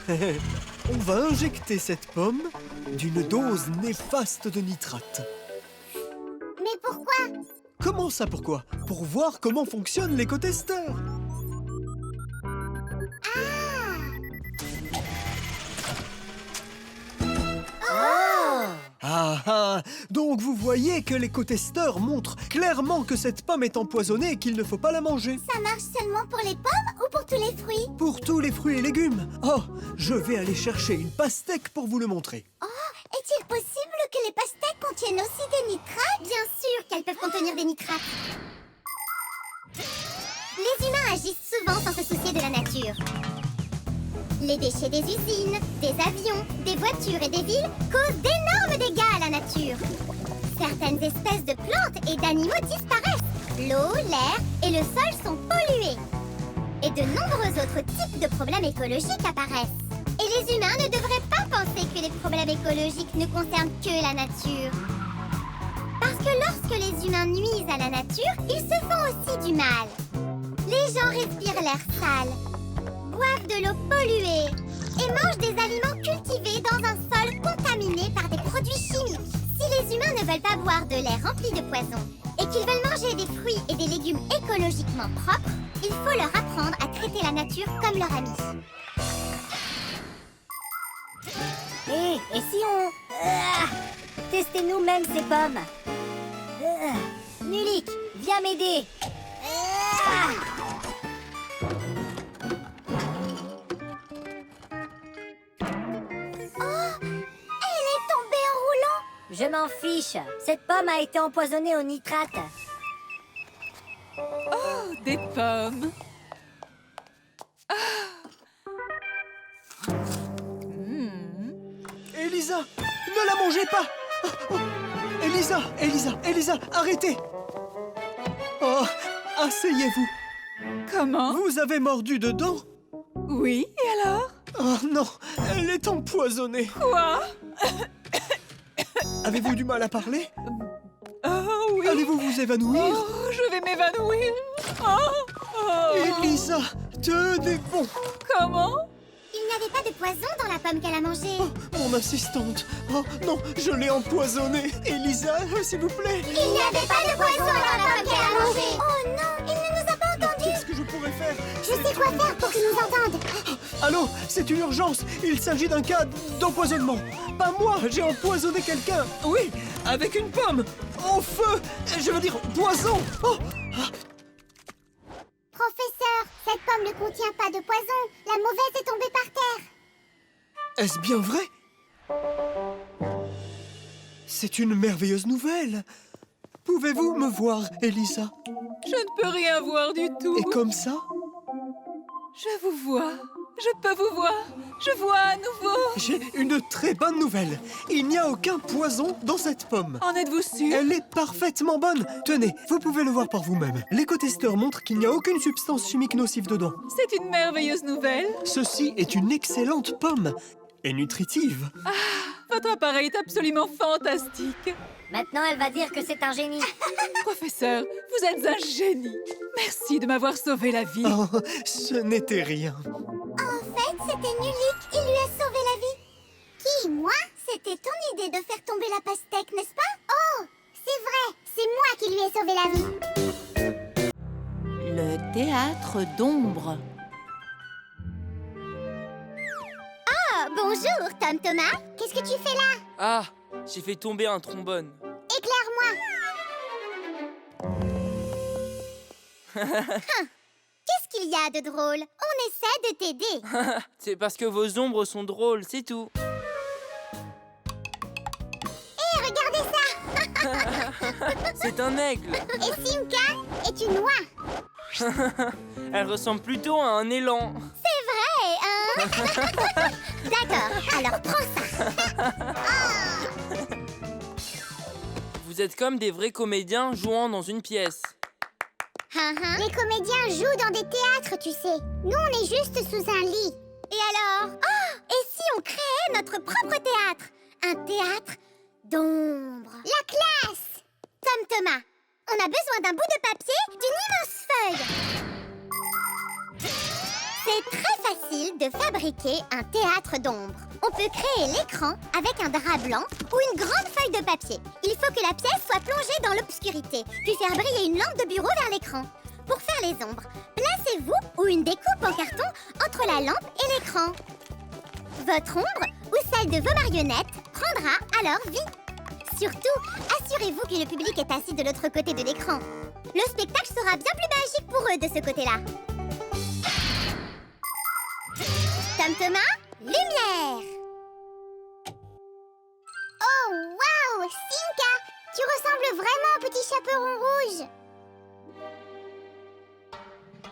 On va injecter cette pomme d'une dose néfaste de nitrate. Mais pourquoi? Comment ça, pourquoi? Pour voir comment fonctionne l'éco-testeur. Ah, donc vous voyez que l'éco-testeur montre clairement que cette pomme est empoisonnée et qu'il ne faut pas la manger. Ça marche seulement pour les pommes ou pour tous les fruits? Pour tous les fruits et légumes. Oh, je vais aller chercher une pastèque pour vous le montrer. Oh, est-il possible que les pastèques contiennent aussi des nitrates? Bien sûr qu'elles peuvent contenir des nitrates. Les humains agissent souvent sans se soucier de la nature. Les déchets des usines, des avions, des voitures et des villes causent d'énormes dégâts à la nature. Certaines espèces de plantes et d'animaux disparaissent. L'eau, l'air et le sol sont pollués. Et de nombreux autres types de problèmes écologiques apparaissent. Et les humains ne devraient pas penser que les problèmes écologiques ne concernent que la nature. Parce que lorsque les humains nuisent à la nature, ils se font aussi du mal. Les gens respirent l'air sale, boivent de l'eau polluée et mangent des aliments cultivés dans un sol contaminé par des produits chimiques. Si les humains ne veulent pas boire de l'air rempli de poison et qu'ils veulent manger des fruits et des légumes écologiquement propres, il faut leur apprendre à traiter la nature comme leur ami. Et si on... testez nous-mêmes ces pommes. Nulik, viens m'aider. Je m'en fiche. Cette pomme a été empoisonnée au nitrate. Oh, des pommes. Elisa, ne la mangez pas. Oh, Elisa, arrêtez. Oh, asseyez-vous. Comment? Vous avez mordu dedans? Oui, et alors? Oh non, elle est empoisonnée. Quoi? Avez-vous du mal à parler? Oh oui. Allez-vous vous évanouir? Oh, je vais m'évanouir. Elisa, tenez bon. Comment? Il n'y avait pas de poison dans la pomme qu'elle a mangée. Oh, mon assistante. Oh non, je l'ai empoisonnée. Elisa, s'il vous plaît. Il n'y avait pas de poison dans la pomme qu'elle a mangée. Oh non, il ne nous a pas entendus. Qu'est-ce que je pourrais faire? Je sais quoi faire pour qu'ils nous entendent. Allô, c'est une urgence. Il s'agit d'un cas d'empoisonnement. Pas moi, j'ai empoisonné quelqu'un. Oui, avec une pomme. Au feu. Je veux dire, poison. Oh. Professeur, cette pomme ne contient pas de poison. La mauvaise est tombée par terre. Est-ce bien vrai? C'est une merveilleuse nouvelle. Pouvez-vous me voir, Elisa? Je ne peux rien voir du tout. Et comme ça? Je vous vois. Je peux vous voir. Je vois à nouveau. J'ai une très bonne nouvelle. Il n'y a aucun poison dans cette pomme. En êtes-vous sûr? Elle est parfaitement bonne. Tenez, vous pouvez le voir par vous-même. L'éco-testeur montre qu'il n'y a aucune substance chimique nocive dedans. C'est une merveilleuse nouvelle. Ceci est une excellente pomme. Et nutritive. Ah, votre appareil est absolument fantastique. Maintenant, elle va dire que c'est un génie. Professeur, vous êtes un génie. Merci de m'avoir sauvé la vie. Oh, ce n'était rien. En fait, c'était Nulik. Il lui a sauvé la vie. Qui, moi? C'était ton idée de faire tomber la pastèque, n'est-ce pas? Oh, c'est vrai. C'est moi qui lui ai sauvé la vie. Le théâtre d'ombre. Ah, bonjour, Tom Thomas. Qu'est-ce que tu fais là? Ah, j'ai fait tomber un trombone. Éclaire-moi. Qu'est-ce qu'il y a de drôle? On essaie de t'aider. C'est parce que vos ombres sont drôles, c'est tout. Hé, regardez ça. C'est un aigle. Et Simka est une oie. Elle ressemble plutôt à un élan. C'est vrai, hein? D'accord, alors prends ça. Vous êtes comme des vrais comédiens jouant dans une pièce. Les comédiens jouent dans des théâtres, tu sais. Nous, on est juste sous un lit. Et alors? Oh, et si on créait notre propre théâtre? Un théâtre d'ombre. La classe! Tom Thomas, on a besoin d'un bout de papier, d'une immense feuille. C'est très facile de fabriquer un théâtre d'ombre. On peut créer l'écran avec un drap blanc ou une grande feuille de papier. Il faut que la pièce soit plongée dans l'obscurité, puis faire briller une lampe de bureau vers l'écran. Pour faire les ombres, placez-vous ou une découpe en carton entre la lampe et l'écran. Votre ombre ou celle de vos marionnettes prendra alors vie. Surtout, assurez-vous que le public est assis de l'autre côté de l'écran. Le spectacle sera bien plus magique pour eux de ce côté-là. Tom Thomas, lumière! Oh, waouh! Simka, tu ressembles vraiment au petit chaperon rouge.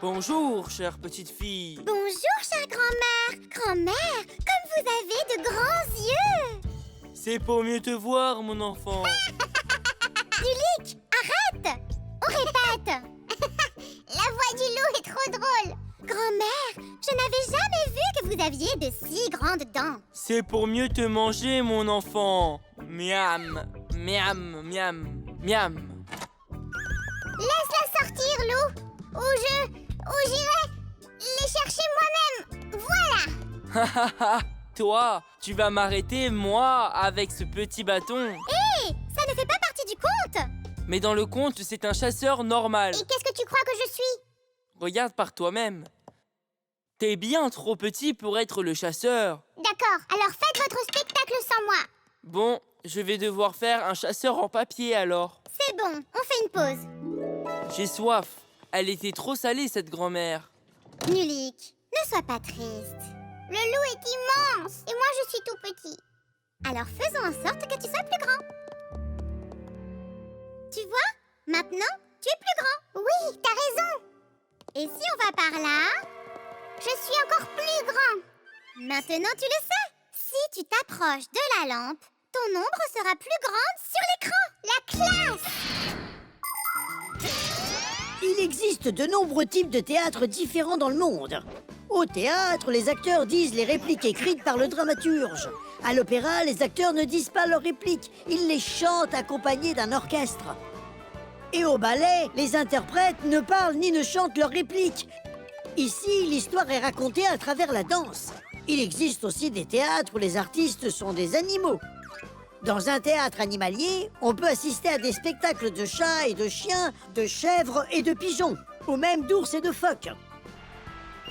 Bonjour, chère petite fille. Bonjour, chère grand-mère. Grand-mère, comme vous avez de grands yeux. C'est pour mieux te voir, mon enfant. Nulik, arrête! On répète. La voix du loup est trop drôle. Grand-mère, je n'avais jamais vu que vous aviez de si grandes dents. C'est pour mieux te manger, mon enfant. Miam, miam, miam, miam. Laisse-la sortir, loup. Ou j'irai les chercher moi-même. Voilà. Toi, tu vas m'arrêter, moi, avec ce petit bâton. Hé, ça ne fait pas partie du conte. Mais dans le conte, c'est un chasseur normal. Et qu'est-ce que tu crois que je suis? Regarde par toi-même. T'es bien trop petit pour être le chasseur. D'accord, alors faites votre spectacle sans moi. Bon, je vais devoir faire un chasseur en papier alors. C'est bon, on fait une pause. J'ai soif. Elle était trop salée, cette grand-mère. Nulik, ne sois pas triste. Le loup est immense et moi je suis tout petit. Alors faisons en sorte que tu sois plus grand. Maintenant, tu es plus grand. Oui, t'as raison. Et si on va par là, je suis encore plus grand. Maintenant, tu le sais. Si tu t'approches de la lampe, ton ombre sera plus grande sur l'écran. La classe! Il existe de nombreux types de théâtre différents dans le monde. Au théâtre, les acteurs disent les répliques écrites par le dramaturge. À l'opéra, les acteurs ne disent pas leurs répliques, ils les chantent accompagnés d'un orchestre. Et au ballet, les interprètes ne parlent ni ne chantent leurs répliques. Ici, l'histoire est racontée à travers la danse. Il existe aussi des théâtres où les artistes sont des animaux. Dans un théâtre animalier, on peut assister à des spectacles de chats et de chiens, de chèvres et de pigeons, ou même d'ours et de phoques.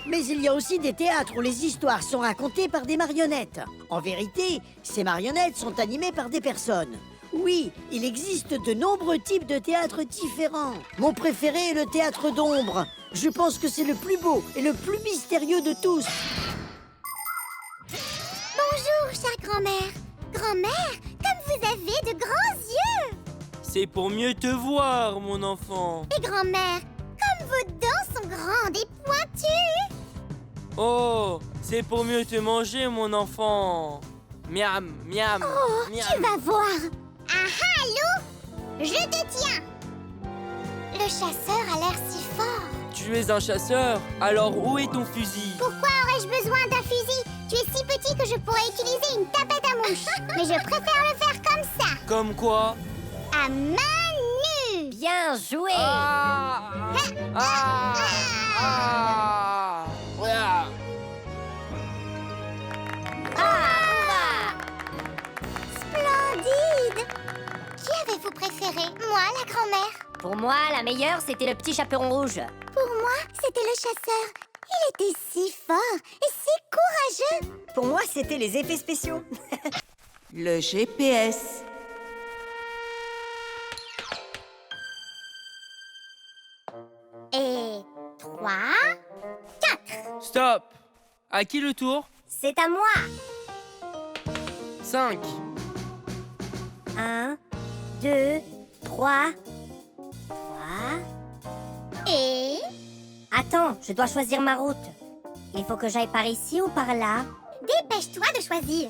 Mais il y a aussi des théâtres où les histoires sont racontées par des marionnettes. En vérité, ces marionnettes sont animées par des personnes. Oui, il existe de nombreux types de théâtres différents. Mon préféré est le théâtre d'ombre. Je pense que c'est le plus beau et le plus mystérieux de tous. Bonjour, chère grand-mère. Grand-mère, comme vous avez de grands yeux. C'est pour mieux te voir, mon enfant. Et grand-mère, comme vos dents sont grandes et pointues. Oh, c'est pour mieux te manger, mon enfant. Miam, miam, Oh, miam. tu vas voir. Ah ah, Lou, je te tiens. Le chasseur a l'air si fort. Tu es un chasseur, alors où est ton fusil? Pourquoi aurais-je besoin d'un fusil? Tu es si petit que je pourrais utiliser une tapette à mouche. Mais je préfère le faire comme ça. Comme quoi? À main nue. Bien joué. Splendide. Qui avez-vous préféré? Moi, la grand-mère? Pour moi, la meilleure, c'était le petit chaperon rouge. Pour moi, c'était le chasseur. Il était si fort et si courageux. Pour moi, c'était les effets spéciaux. Le GPS. Et 3, 4. Stop! À qui le tour? C'est à moi. 5. 1, 2, 3. Et... Attends, je dois choisir ma route. Il faut que j'aille par ici ou par là? Dépêche-toi de choisir.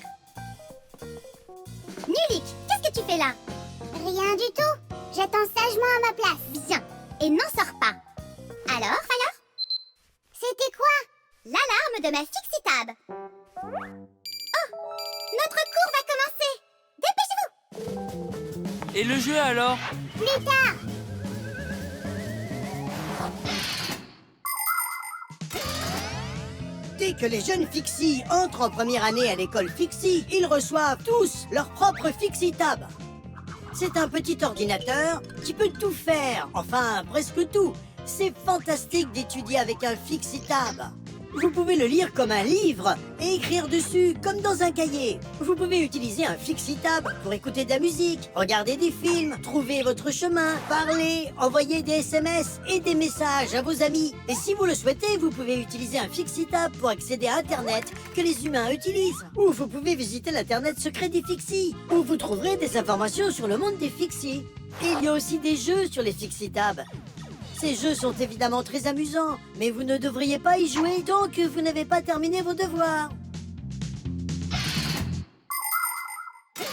Nulik, qu'est-ce que tu fais là? Rien du tout. J'attends sagement à ma place. Bien. Et n'en sors pas. Alors? C'était quoi? L'alarme de ma Fixie-Tab. Oh! Notre cours va commencer. Dépêchez-vous. Et le jeu alors? Plus tard. Dès que les jeunes Fixie entrent en première année à l'école Fixie, ils reçoivent tous leur propre Fixie-Tab. C'est un petit ordinateur qui peut tout faire, enfin presque tout. C'est fantastique d'étudier avec un Fixie-Tab. Vous pouvez le lire comme un livre et écrire dessus comme dans un cahier. Vous pouvez utiliser un Fixie-Tab pour écouter de la musique, regarder des films, trouver votre chemin, parler, envoyer des SMS et des messages à vos amis. Et si vous le souhaitez, vous pouvez utiliser un Fixie-Tab pour accéder à Internet que les humains utilisent. Ou vous pouvez visiter l'Internet secret des Fixies, où vous trouverez des informations sur le monde des Fixies. Et il y a aussi des jeux sur les Fixie-Tab. Ces jeux sont évidemment très amusants, mais vous ne devriez pas y jouer tant que vous n'avez pas terminé vos devoirs. Plus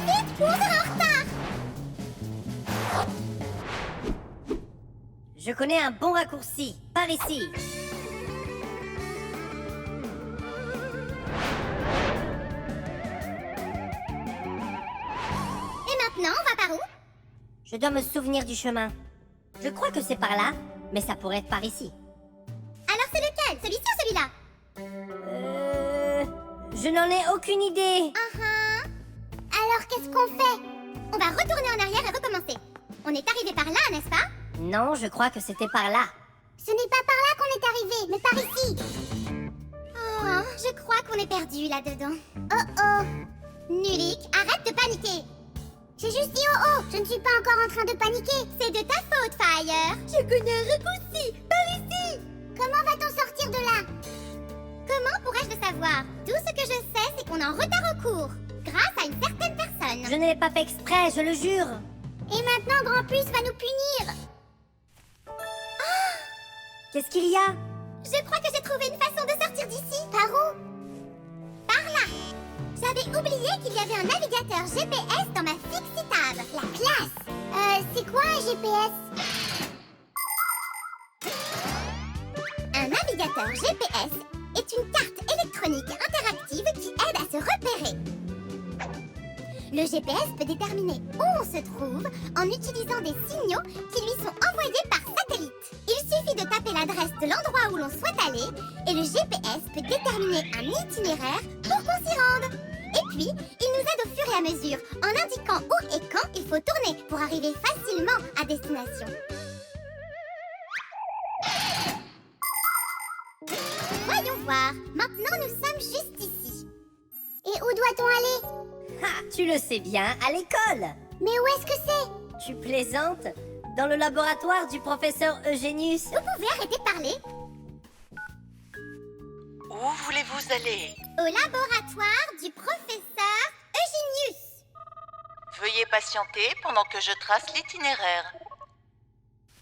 vite, on sera en retard. Je connais un bon raccourci. Par ici. Et maintenant, on va par où? Je dois me souvenir du chemin. Je crois que c'est par là, mais ça pourrait être par ici. Alors c'est lequel? Celui-ci ou celui-là? Je n'en ai aucune idée. Alors qu'est-ce qu'on fait? On va retourner en arrière et recommencer. On est arrivé par là, n'est-ce pas? Non, je crois que c'était par là. Ce n'est pas par là qu'on est arrivé, mais par ici. Oh, je crois qu'on est perdu là-dedans. Oh oh. Nulik, arrête de paniquer. J'ai juste dit oh oh, je ne suis pas encore en train de paniquer. C'est de ta faute, Fire. Je connais un raccourci, par ici. Comment va-t-on sortir de là? Comment pourrais-je le savoir? Tout ce que je sais, c'est qu'on est en retard au cours, grâce à une certaine personne. Je ne l'ai pas fait exprès, je le jure. Et maintenant, Grand Puce va nous punir. Qu'est-ce qu'il y a? Je crois que j'ai trouvé une façon de sortir d'ici. Par où? Par là. J'avais oublié qu'il y avait un navigateur GPS dans ma fixitable. La classe. C'est quoi un GPS? Un navigateur GPS est une carte électronique interactive qui aide à se repérer. Le GPS peut déterminer où on se trouve en utilisant des signaux qui lui sont envoyés par satellite. Il suffit de taper l'adresse de l'endroit où l'on souhaite aller et le GPS peut déterminer un itinéraire pour qu'on s'y rende. Et puis, il nous aide au fur et à mesure en indiquant où et quand il faut tourner pour arriver facilement à destination. Voyons voir. Maintenant, nous sommes juste ici. Et où doit-on aller? Ah, tu le sais bien, à l'école. Mais où est-ce que c'est? Tu plaisantes? Dans le laboratoire du professeur Eugenius. Vous pouvez arrêter de parler? Où voulez-vous aller? Au laboratoire du professeur Eugenius. Veuillez patienter pendant que je trace l'itinéraire.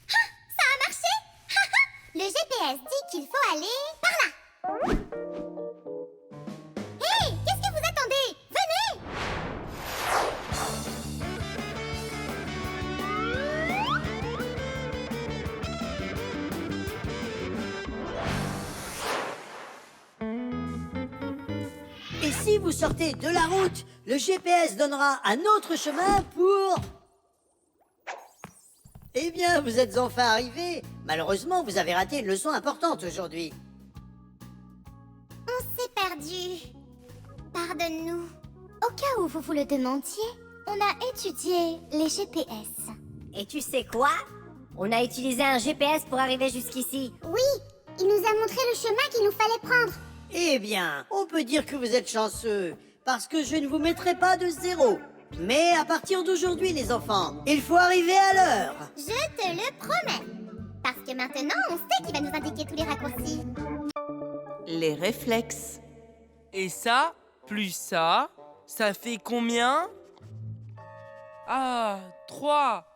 Ah, ça a marché? Le GPS dit qu'il faut aller par là. Hé, qu'est-ce que vous attendez? Venez! Et si vous sortez de la route, le GPS donnera un autre chemin pour... Eh bien, vous êtes enfin arrivés. Malheureusement, vous avez raté une leçon importante aujourd'hui. On s'est perdu. Pardonne-nous. Au cas où vous vous le demandiez, on a étudié les GPS. Et tu sais quoi? On a utilisé un GPS pour arriver jusqu'ici. Oui, il nous a montré le chemin qu'il nous fallait prendre. Eh bien, on peut dire que vous êtes chanceux, parce que je ne vous mettrai pas de 0. Mais à partir d'aujourd'hui, les enfants, il faut arriver à l'heure. Je te le promets. Parce que maintenant, on sait qui va nous indiquer tous les raccourcis. Les réflexes. Et ça, plus ça, ça fait combien? Ah, 3.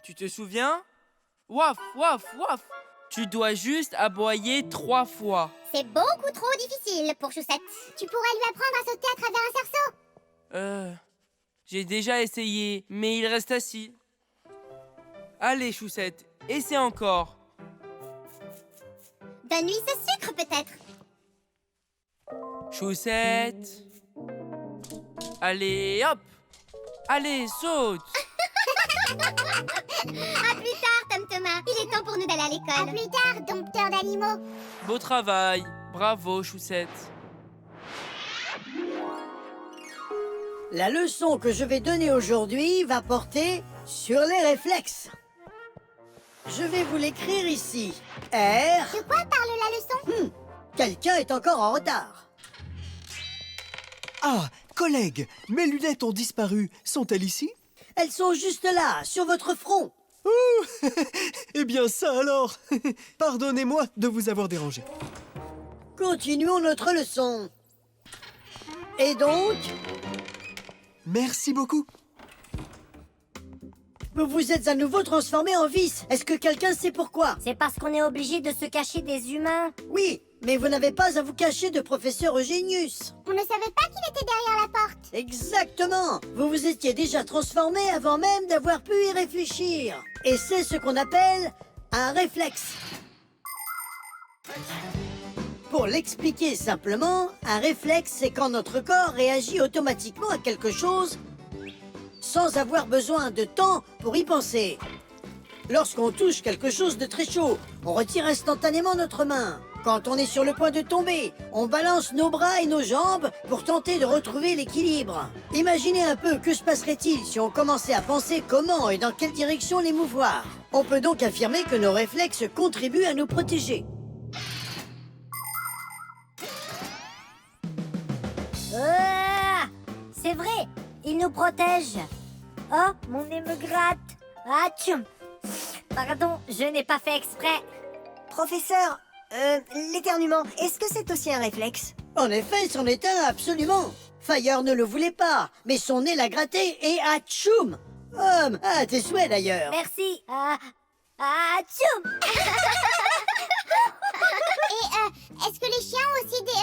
Tu te souviens? Waf, waf, waf. Tu dois juste aboyer 3 fois. C'est beaucoup trop difficile pour Choussette. Tu pourrais lui apprendre à sauter à travers un cerceau. J'ai déjà essayé, mais il reste assis. Allez, Choussette, essaie encore. Donne-lui ce sucre, peut-être. Choussette. Allez, hop. Allez, saute. À plus tard, Tom Thomas. Il est temps pour nous d'aller à l'école. À plus tard, dompteur d'animaux. Beau travail. Bravo, Choussette. La leçon que je vais donner aujourd'hui va porter sur les réflexes. Je vais vous l'écrire ici. R... De quoi parle la leçon? Quelqu'un est encore en retard. Ah, collègues, mes lunettes ont disparu. Sont-elles ici? Elles sont juste là, sur votre front. Ouh, eh bien ça alors. Pardonnez-moi de vous avoir dérangé. Continuons notre leçon. Et donc... Merci beaucoup. Vous vous êtes à nouveau transformé en vis. Est-ce que quelqu'un sait pourquoi? C'est parce qu'on est obligé de se cacher des humains. Oui, mais vous n'avez pas à vous cacher de professeur Eugenius. On ne savait pas qu'il était derrière la porte. Exactement. Vous vous étiez déjà transformé avant même d'avoir pu y réfléchir. Et c'est ce qu'on appelle un réflexe. Pour l'expliquer simplement, un réflexe, c'est quand notre corps réagit automatiquement à quelque chose sans avoir besoin de temps pour y penser. Lorsqu'on touche quelque chose de très chaud, on retire instantanément notre main. Quand on est sur le point de tomber, on balance nos bras et nos jambes pour tenter de retrouver l'équilibre. Imaginez un peu que se passerait-il si on commençait à penser comment et dans quelle direction les mouvoir. On peut donc affirmer que nos réflexes contribuent à nous protéger. C'est vrai, il nous protège. Oh, mon nez me gratte. Atchoum. Pardon, je n'ai pas fait exprès. Professeur, l'éternuement, est-ce que c'est aussi un réflexe? En effet, c'en est un, absolument. Fire ne le voulait pas, mais son nez l'a gratté et atchoum! À tes souhaits d'ailleurs. Merci. Tchoum. Et est-ce que les chiens ont aussi des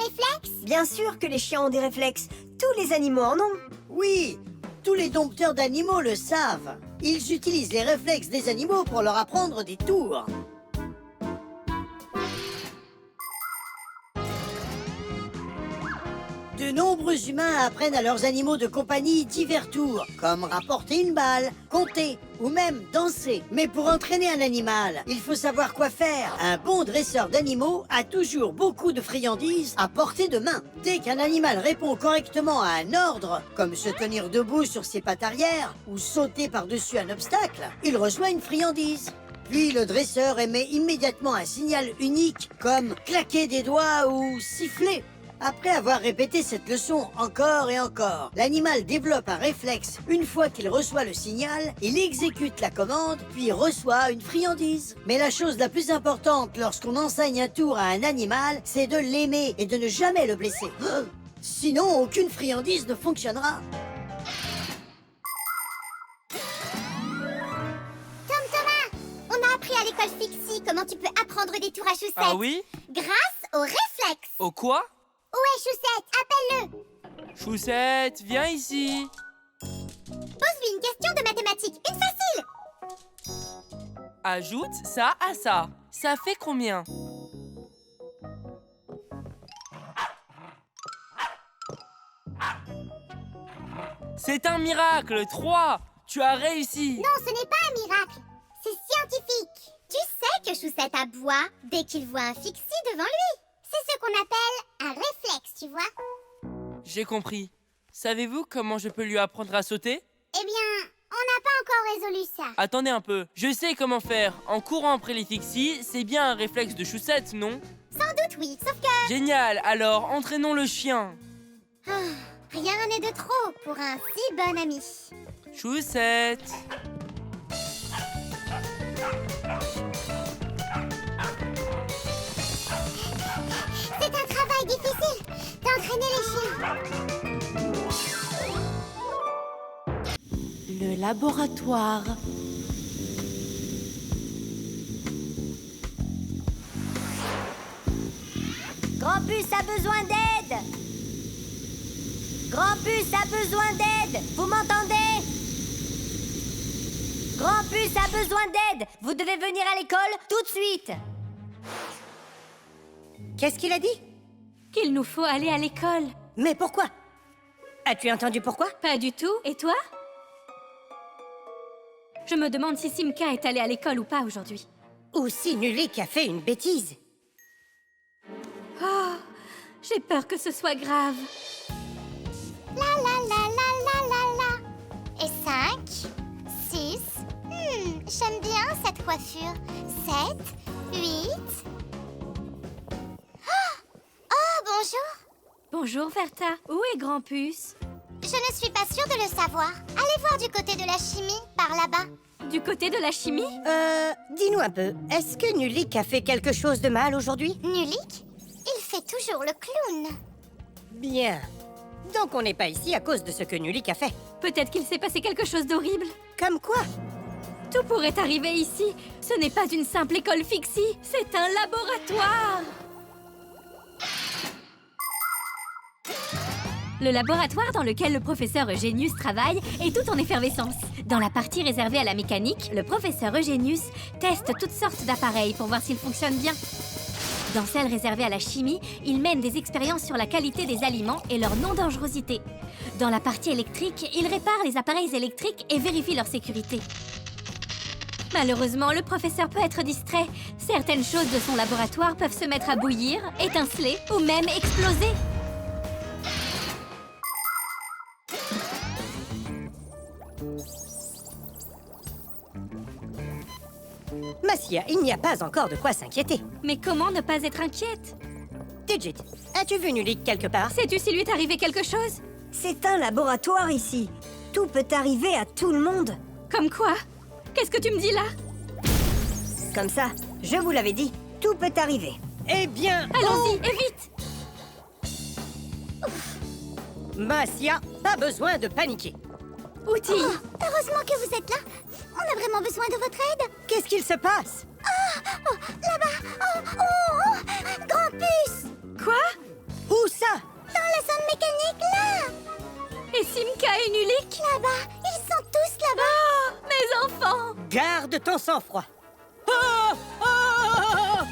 réflexes? Bien sûr que les chiens ont des réflexes. Tous les animaux en ont. Oui, tous les dompteurs d'animaux le savent. Ils utilisent les réflexes des animaux pour leur apprendre des tours. De nombreux humains apprennent à leurs animaux de compagnie divers tours, comme rapporter une balle, compter ou même danser. Mais pour entraîner un animal, il faut savoir quoi faire. Un bon dresseur d'animaux a toujours beaucoup de friandises à portée de main. Dès qu'un animal répond correctement à un ordre, comme se tenir debout sur ses pattes arrière ou sauter par-dessus un obstacle, il reçoit une friandise. Puis le dresseur émet immédiatement un signal unique, comme claquer des doigts ou siffler. Après avoir répété cette leçon encore et encore, l'animal développe un réflexe. Une fois qu'il reçoit le signal, il exécute la commande, puis reçoit une friandise. Mais la chose la plus importante lorsqu'on enseigne un tour à un animal, c'est de l'aimer et de ne jamais le blesser. Sinon, aucune friandise ne fonctionnera. Thomas, on a appris à l'école Fixie comment tu peux apprendre des tours à Choussette. Ah oui? Grâce au réflexe. Au quoi? Où est Choussette? Appelle-le. Choussette, viens ici. Pose-lui une question de mathématiques, une facile. Ajoute ça à ça. Ça fait combien? C'est un miracle, 3. Tu as réussi. Non, ce n'est pas un miracle. C'est scientifique. Tu sais que Choussette aboie dès qu'il voit un Fixie devant lui. C'est ce qu'on appelle un réflexe, tu vois. J'ai compris. Savez-vous comment je peux lui apprendre à sauter? Eh bien, on n'a pas encore résolu ça. Attendez un peu. Je sais comment faire. En courant après les Fixies, c'est bien un réflexe de Choussette, non? Sans doute oui, sauf que... Génial. Alors, entraînons le chien. Rien n'est de trop pour un si bon ami. Choussette. C'est un travail difficile d'entraîner les chiens. Le laboratoire. Grampus a besoin d'aide. Grampus a besoin d'aide. Vous m'entendez? Grampus a besoin d'aide. Vous devez venir à l'école tout de suite. Qu'est-ce qu'il a dit? Qu'il nous faut aller à l'école. Mais pourquoi? As-tu entendu pourquoi? Pas du tout. Et toi? Je me demande si Simka est allée à l'école ou pas aujourd'hui. Ou si Nulik a fait une bêtise. Oh, j'ai peur que ce soit grave. La la la la la la la. Et 5, 6. J'aime bien cette coiffure. 7, 8. Oh, bonjour. Bonjour, Verta. Où est Grampus? Je ne suis pas sûre de le savoir. Allez voir du côté de la chimie, par là-bas. Du côté de la chimie? Dis-nous un peu, est-ce que Nulik a fait quelque chose de mal aujourd'hui? Nulik? Il fait toujours le clown. Bien. Donc on n'est pas ici à cause de ce que Nulik a fait. Peut-être qu'il s'est passé quelque chose d'horrible. Comme quoi? Tout pourrait arriver ici. Ce n'est pas une simple école Fixie, c'est un laboratoire. Le laboratoire dans lequel le professeur Eugenius travaille est tout en effervescence. Dans la partie réservée à la mécanique, le professeur Eugenius teste toutes sortes d'appareils pour voir s'ils fonctionnent bien. Dans celle réservée à la chimie, il mène des expériences sur la qualité des aliments et leur non-dangerosité. Dans la partie électrique, il répare les appareils électriques et vérifie leur sécurité. Malheureusement, le professeur peut être distrait. Certaines choses de son laboratoire peuvent se mettre à bouillir, étinceler ou même exploser. Massia, il n'y a pas encore de quoi s'inquiéter. Mais comment ne pas être inquiète? Digit, as-tu vu Nulik quelque part? Sais-tu s'il lui est arrivé quelque chose? C'est un laboratoire ici. Tout peut arriver à tout le monde. Comme quoi? Qu'est-ce que tu me dis là? Comme ça, je vous l'avais dit, tout peut arriver. Eh bien... Allons-y, et vite! Massia, pas besoin de paniquer. Outils! Heureusement que vous êtes là. On a vraiment besoin de votre aide. Qu'est-ce qu'il se passe? Oh, là-bas. Oh, Grand Puce. Quoi? Où ça? Dans la zone mécanique, là. Et Simka et Nulik? Là-bas. Ils sont tous là-bas. Oh, mes enfants! Garde ton sang-froid. Oh, oh.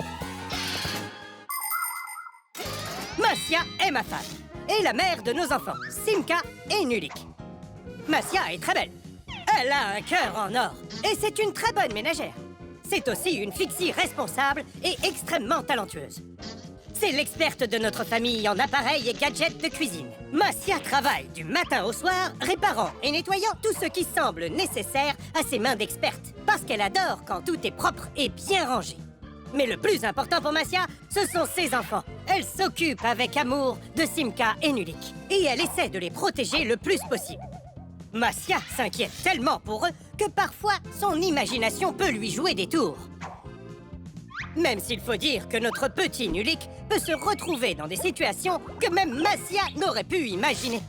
Massia est ma femme et la mère de nos enfants, Simka et Nulik. Massia est très belle. Elle a un cœur en or et c'est une très bonne ménagère. C'est aussi une fixie responsable et extrêmement talentueuse. C'est l'experte de notre famille en appareils et gadgets de cuisine. Massia travaille du matin au soir, réparant et nettoyant tout ce qui semble nécessaire à ses mains d'experte, parce qu'elle adore quand tout est propre et bien rangé. Mais le plus important pour Massia, ce sont ses enfants. Elle s'occupe avec amour de Simka et Nulik, et elle essaie de les protéger le plus possible. Massia s'inquiète tellement pour eux que parfois son imagination peut lui jouer des tours. Même s'il faut dire que notre petit Nulik peut se retrouver dans des situations que même Massia n'aurait pu imaginer.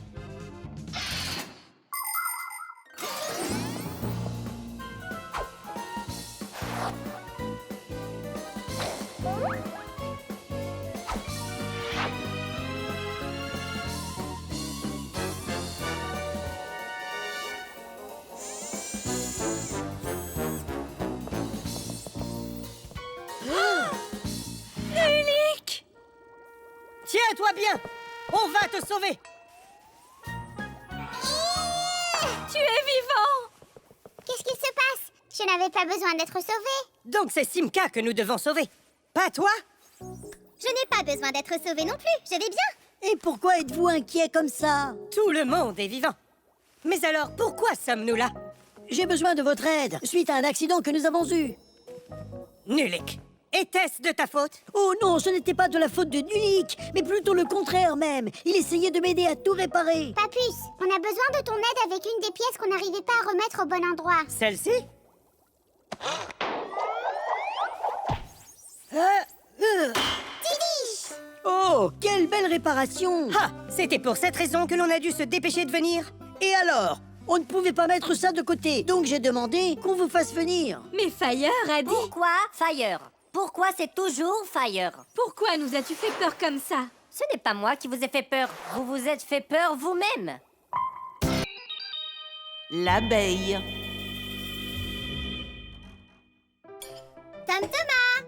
Nulik! Tiens-toi bien! On va te sauver! Tu es vivant! Qu'est-ce qu'il se passe? Je n'avais pas besoin d'être sauvée. Donc c'est Simka que nous devons sauver, pas toi? Je n'ai pas besoin d'être sauvée non plus. Je vais bien. Et pourquoi êtes-vous inquiet comme ça? Tout le monde est vivant. Mais alors, pourquoi sommes-nous là? J'ai besoin de votre aide, suite à un accident que nous avons eu. Nulik, était-ce de ta faute? Oh non, ce n'était pas de la faute de Nulik, mais plutôt le contraire même. Il essayait de m'aider à tout réparer. Papuce, on a besoin de ton aide avec une des pièces qu'on n'arrivait pas à remettre au bon endroit. Celle-ci? Tidiche! Oh, quelle belle réparation! Ah, c'était pour cette raison que l'on a dû se dépêcher de venir. Et alors? On ne pouvait pas mettre ça de côté, donc j'ai demandé qu'on vous fasse venir. Mais Fire a dit... Pourquoi Fire? Pourquoi c'est toujours Fire? Pourquoi nous as-tu fait peur comme ça? Ce n'est pas moi qui vous ai fait peur. Vous vous êtes fait peur vous-même. L'abeille. Tom Thomas!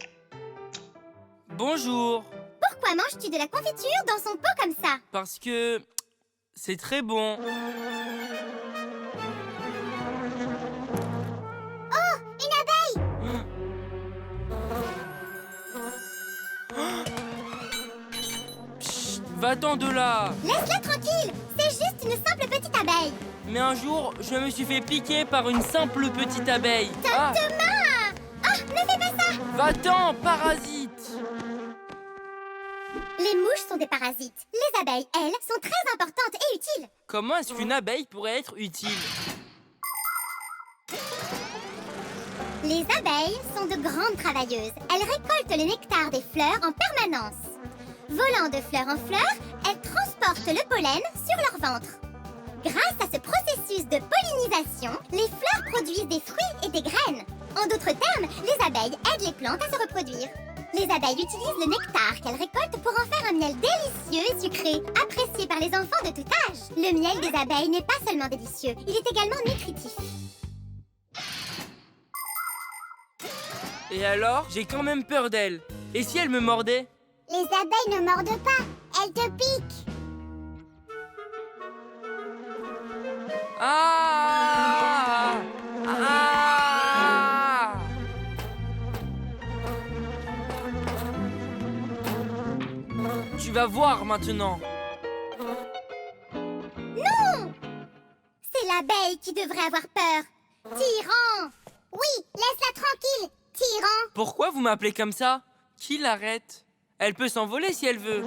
Bonjour. Pourquoi manges-tu de la confiture dans son pot comme ça? Parce que c'est très bon. Oh, une abeille! Chut, va-t'en de là. Laisse-la tranquille! C'est juste une simple petite abeille. Mais un jour, je me suis fait piquer par une simple petite abeille. Tom Thomas! Ah, ne fais pas ça! Va-t'en, parasite. Les mouches sont des parasites. Les abeilles, elles, sont très importantes et utiles. Comment est-ce qu'une abeille pourrait être utile? Les abeilles sont de grandes travailleuses. Elles récoltent le nectar des fleurs en permanence. Volant de fleur en fleur, elles transportent le pollen sur leur ventre. Grâce à ce processus de pollinisation, les fleurs produisent des fruits et des graines. En d'autres termes, les abeilles aident les plantes à se reproduire. Les abeilles utilisent le nectar qu'elles récoltent pour en faire un miel délicieux et sucré, apprécié par les enfants de tout âge. Le miel des abeilles n'est pas seulement délicieux, il est également nutritif. Et alors, j'ai quand même peur d'elle. Et si elle me mordait? Les abeilles ne mordent pas, elles te piquent. Ah! Ah! Tu vas voir maintenant. Non! C'est l'abeille qui devrait avoir peur. Tyran! Oui, laisse-la tranquille, tyran! Pourquoi vous m'appelez comme ça? Qui l'arrête? Elle peut s'envoler si elle veut.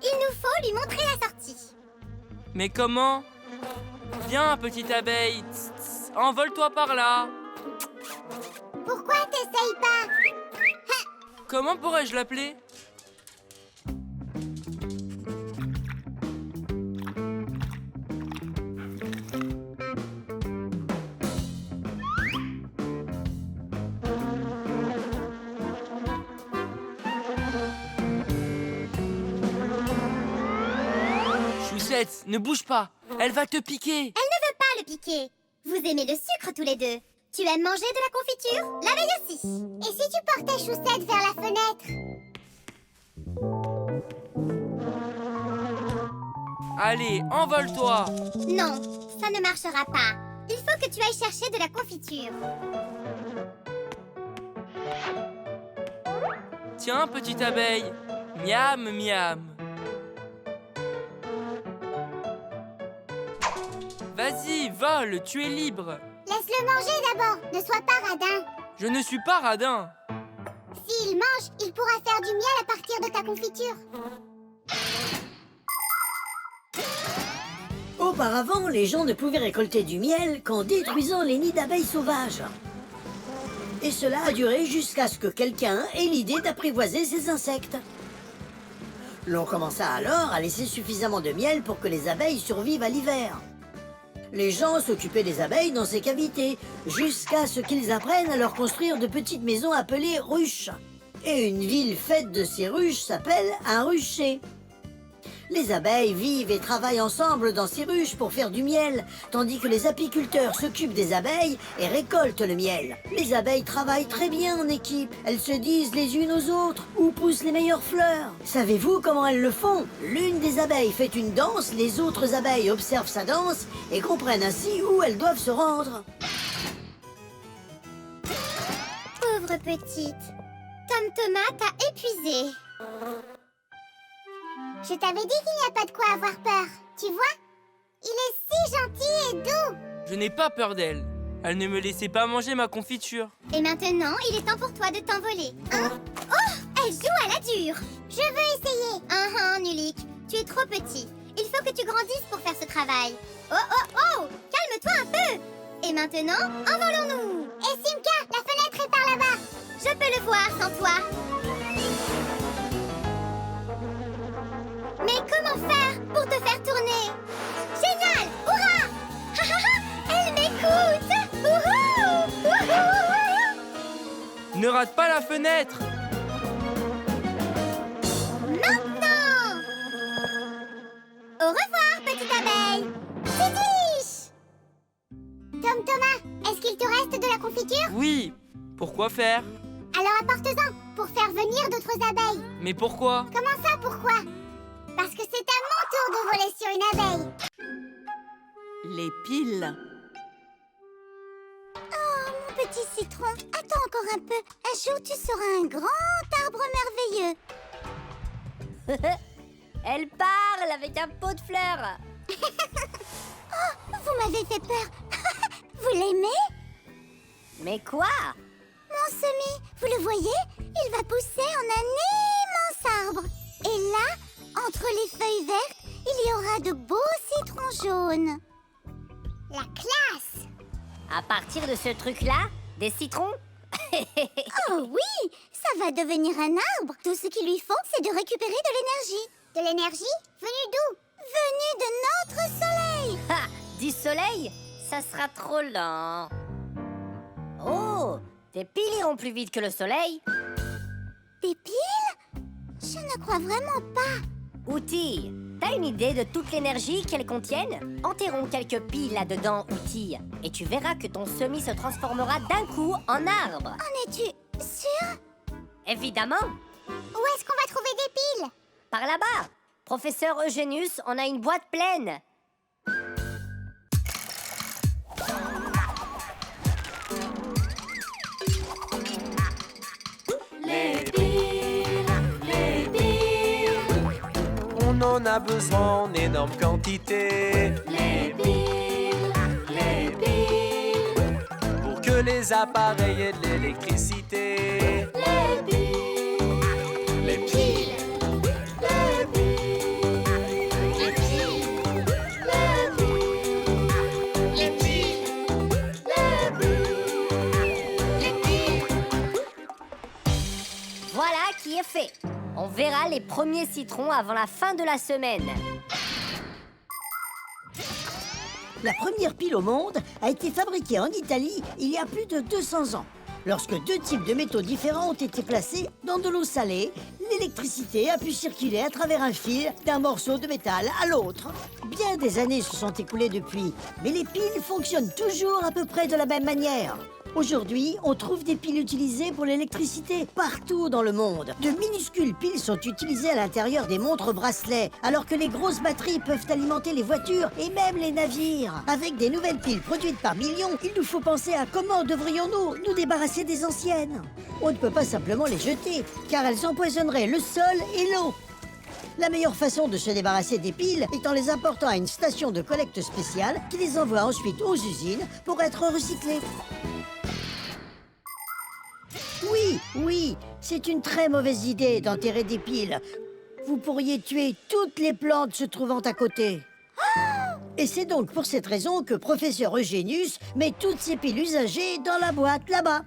Il nous faut lui montrer la sortie. Mais comment? Viens, petite abeille. Tss, tss, envole-toi par là. Pourquoi t'essayes pas? Comment pourrais-je l'appeler? Arrête, ne bouge pas. Elle va te piquer. Elle ne veut pas le piquer. Vous aimez le sucre tous les deux. Tu aimes manger de la confiture? La veille aussi. Et si tu portais Choussette vers la fenêtre? Allez, envole-toi. Non, ça ne marchera pas. Il faut que tu ailles chercher de la confiture. Tiens, petite abeille. Miam, miam. Vas-y, vole, tu es libre. Laisse-le manger d'abord. Ne sois pas radin. Je ne suis pas radin. S'il mange, il pourra faire du miel à partir de ta confiture. Auparavant, les gens ne pouvaient récolter du miel qu'en détruisant les nids d'abeilles sauvages. Et cela a duré jusqu'à ce que quelqu'un ait l'idée d'apprivoiser ces insectes. L'on commença alors à laisser suffisamment de miel pour que les abeilles survivent à l'hiver. Les gens s'occupaient des abeilles dans ces cavités, jusqu'à ce qu'ils apprennent à leur construire de petites maisons appelées ruches. Et une ville faite de ces ruches s'appelle un rucher. Les abeilles vivent et travaillent ensemble dans ces ruches pour faire du miel, tandis que les apiculteurs s'occupent des abeilles et récoltent le miel. Les abeilles travaillent très bien en équipe. Elles se disent les unes aux autres où poussent les meilleures fleurs. Savez-vous comment elles le font? L'une des abeilles fait une danse, les autres abeilles observent sa danse et comprennent ainsi où elles doivent se rendre. Pauvre petite. Tom Thomas t'a épuisée. Je t'avais dit qu'il n'y a pas de quoi avoir peur. Tu vois? Il est si gentil et doux. Je n'ai pas peur d'elle. Elle ne me laissait pas manger ma confiture. Et maintenant, il est temps pour toi de t'envoler. Hein? Oh! Elle joue à la dure. Je veux essayer. Nulik. Tu es trop petit. Il faut que tu grandisses pour faire ce travail. Oh, oh, oh! Calme-toi un peu. Et maintenant, envolons-nous. Et Simka, la fenêtre est par là-bas. Je peux le voir sans toi. Mais comment faire pour te faire tourner? Génial! Hurrah! Ha ha ha! Elle m'écoute! Wouhou! Wouhou! Ne rate pas la fenêtre! Maintenant! Au revoir, petite abeille! Tidiche! Tom Thomas, est-ce qu'il te reste de la confiture? Oui! Pourquoi faire? Alors apporte-en pour faire venir d'autres abeilles. Mais pourquoi? Comment ça, pourquoi? Parce que c'est à mon tour de voler sur une abeille. Les piles. Oh, mon petit citron, attends encore un peu. Un jour, tu seras un grand arbre merveilleux. Elle parle avec un pot de fleurs. Oh, vous m'avez fait peur. Vous l'aimez? Mais quoi? Mon semis, vous le voyez? Il va pousser en un immense arbre. Et là, entre les feuilles vertes, il y aura de beaux citrons jaunes. La classe! À partir de ce truc-là, des citrons? Oh oui! Ça va devenir un arbre. Tout ce qu'il lui faut, c'est de récupérer de l'énergie. De l'énergie? Venue d'où? Venue de notre soleil! Ha! Du soleil? Ça sera trop lent. Oh! Tes piles iront plus vite que le soleil. Des piles? Je ne crois vraiment pas. Outil, t'as une idée de toute l'énergie qu'elles contiennent? Enterrons quelques piles là-dedans, Outil, et tu verras que ton semis se transformera d'un coup en arbre. En es-tu sûr? Évidemment. Où est-ce qu'on va trouver des piles? Par là-bas. Professeur Eugenius en a une boîte pleine. On en a besoin en énorme quantité. Les piles, pour que les appareils aient de l'électricité. les piles, Les piles, les piles, les piles, les piles, les piles. Voilà qui est fait. On verra les premiers citrons avant la fin de la semaine. La première pile au monde a été fabriquée en Italie il y a plus de 200 ans. Lorsque deux types de métaux différents ont été placés dans de l'eau salée, l'électricité a pu circuler à travers un fil d'un morceau de métal à l'autre. Bien des années se sont écoulées depuis, mais les piles fonctionnent toujours à peu près de la même manière. Aujourd'hui, on trouve des piles utilisées pour l'électricité partout dans le monde. De minuscules piles sont utilisées à l'intérieur des montres bracelets, alors que les grosses batteries peuvent alimenter les voitures et même les navires. Avec des nouvelles piles produites par millions, il nous faut penser à comment devrions-nous nous débarrasser des anciennes. On ne peut pas simplement les jeter, car elles empoisonneraient le sol et l'eau. La meilleure façon de se débarrasser des piles est en les apportant à une station de collecte spéciale qui les envoie ensuite aux usines pour être recyclées. Oui, c'est une très mauvaise idée d'enterrer des piles. Vous pourriez tuer toutes les plantes se trouvant à côté. Et c'est donc pour cette raison que Professeur Eugenius met toutes ces piles usagées dans la boîte là-bas,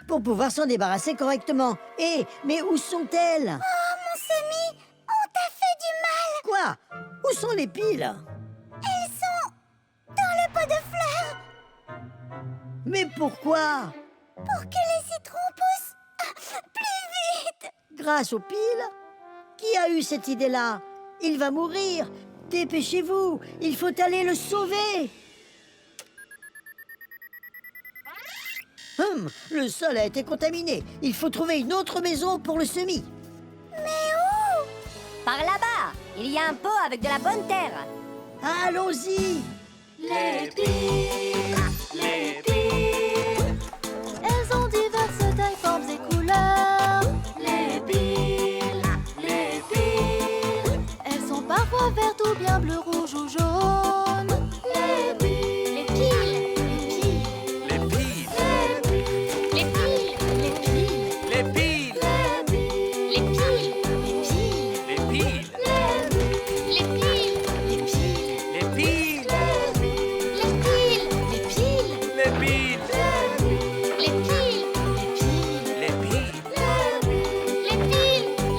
pour pouvoir s'en débarrasser correctement. Mais où sont-elles? Oh, mon semis, on t'a fait du mal. Quoi? Où sont les piles? Elles sont dans le pot de fleurs. Mais pourquoi? Pour que les citrons poussent plus vite. Grâce aux piles? Qui a eu cette idée-là? Il va mourir. Dépêchez-vous, il faut aller le sauver. Le sol a été contaminé. Il faut trouver une autre maison pour le semis. Mais où? Par là-bas, il y a un pot avec de la bonne terre. Allons-y. Les piles, les piles. Elles ont diverses tailles, formes et couleurs. Les piles, les piles. Elles sont parfois vertes ou bien bleues, rouges ou jaunes. Les piles, les piles, Les piles. les piles, les piles, Les piles. les piles, Les piles. les piles, les piles, Les piles. les piles, les piles, Les piles. les piles, Les piles.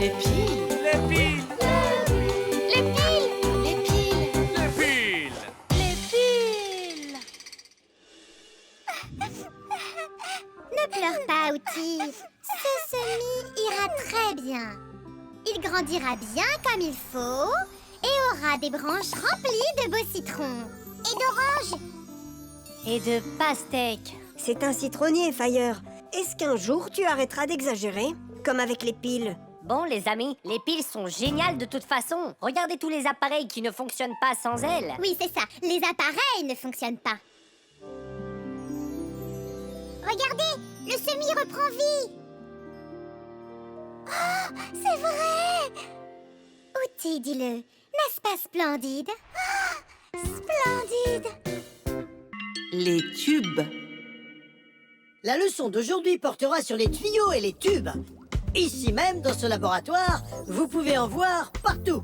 les piles, les piles, Les piles. les piles, les piles, Les piles. les piles. Ne pleure pas, Outil. Ce semis ira très bien. Il grandira bien comme il faut et aura des branches remplies de beaux citrons et d'oranges. Et de pastèques. C'est un citronnier, Fire. Est-ce qu'un jour tu arrêteras d'exagérer? Comme avec les piles. Bon, les amis, les piles sont géniales de toute façon. Regardez tous les appareils qui ne fonctionnent pas sans elles. Oui, c'est ça. Les appareils ne fonctionnent pas. Regardez, le semis reprend vie. Oh, c'est vrai. Outil, dis-le. N'est-ce pas splendide? Ah, splendide. Les tubes. La leçon d'aujourd'hui portera sur les tuyaux et les tubes. Ici même, dans ce laboratoire, vous pouvez en voir partout.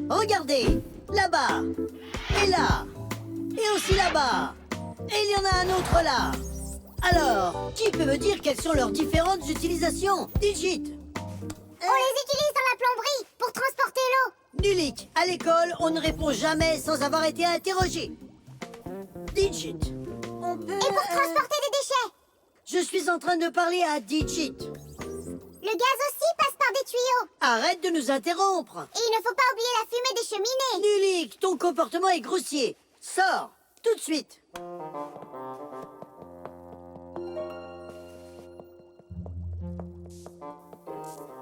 Regardez, là-bas, et là, et aussi là-bas. Et il y en a un autre là. Alors, qui peut me dire quelles sont leurs différentes utilisations? Digit. On les utilise dans la plomberie pour transporter l'eau. Nulik, à l'école, on ne répond jamais sans avoir été interrogé. Digit. On peut... Et pour transporter des déchets. Je suis en train de parler à Digit. Le gaz aussi passe par des tuyaux. Arrête de nous interrompre. Et il ne faut pas oublier la fumée des cheminées. Nulik, ton comportement est grossier. Sors, tout de suite.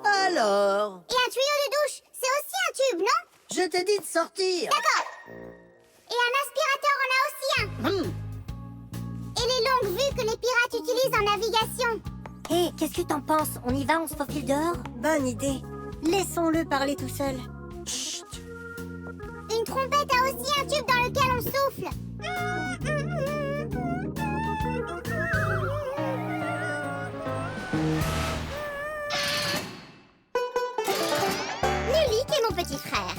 Alors? Et un tuyau de douche, c'est aussi un tube, non? Je t'ai dit de sortir. D'accord. Et un aspirateur en a aussi un. Et les longues vues que les pirates utilisent en navigation. Hé, qu'est-ce que t'en penses? On y va, on se faufile dehors? Bonne idée. Laissons-le parler tout seul. Chut. Une trompette a aussi un tube dans lequel on souffle. Nulik est mon petit frère.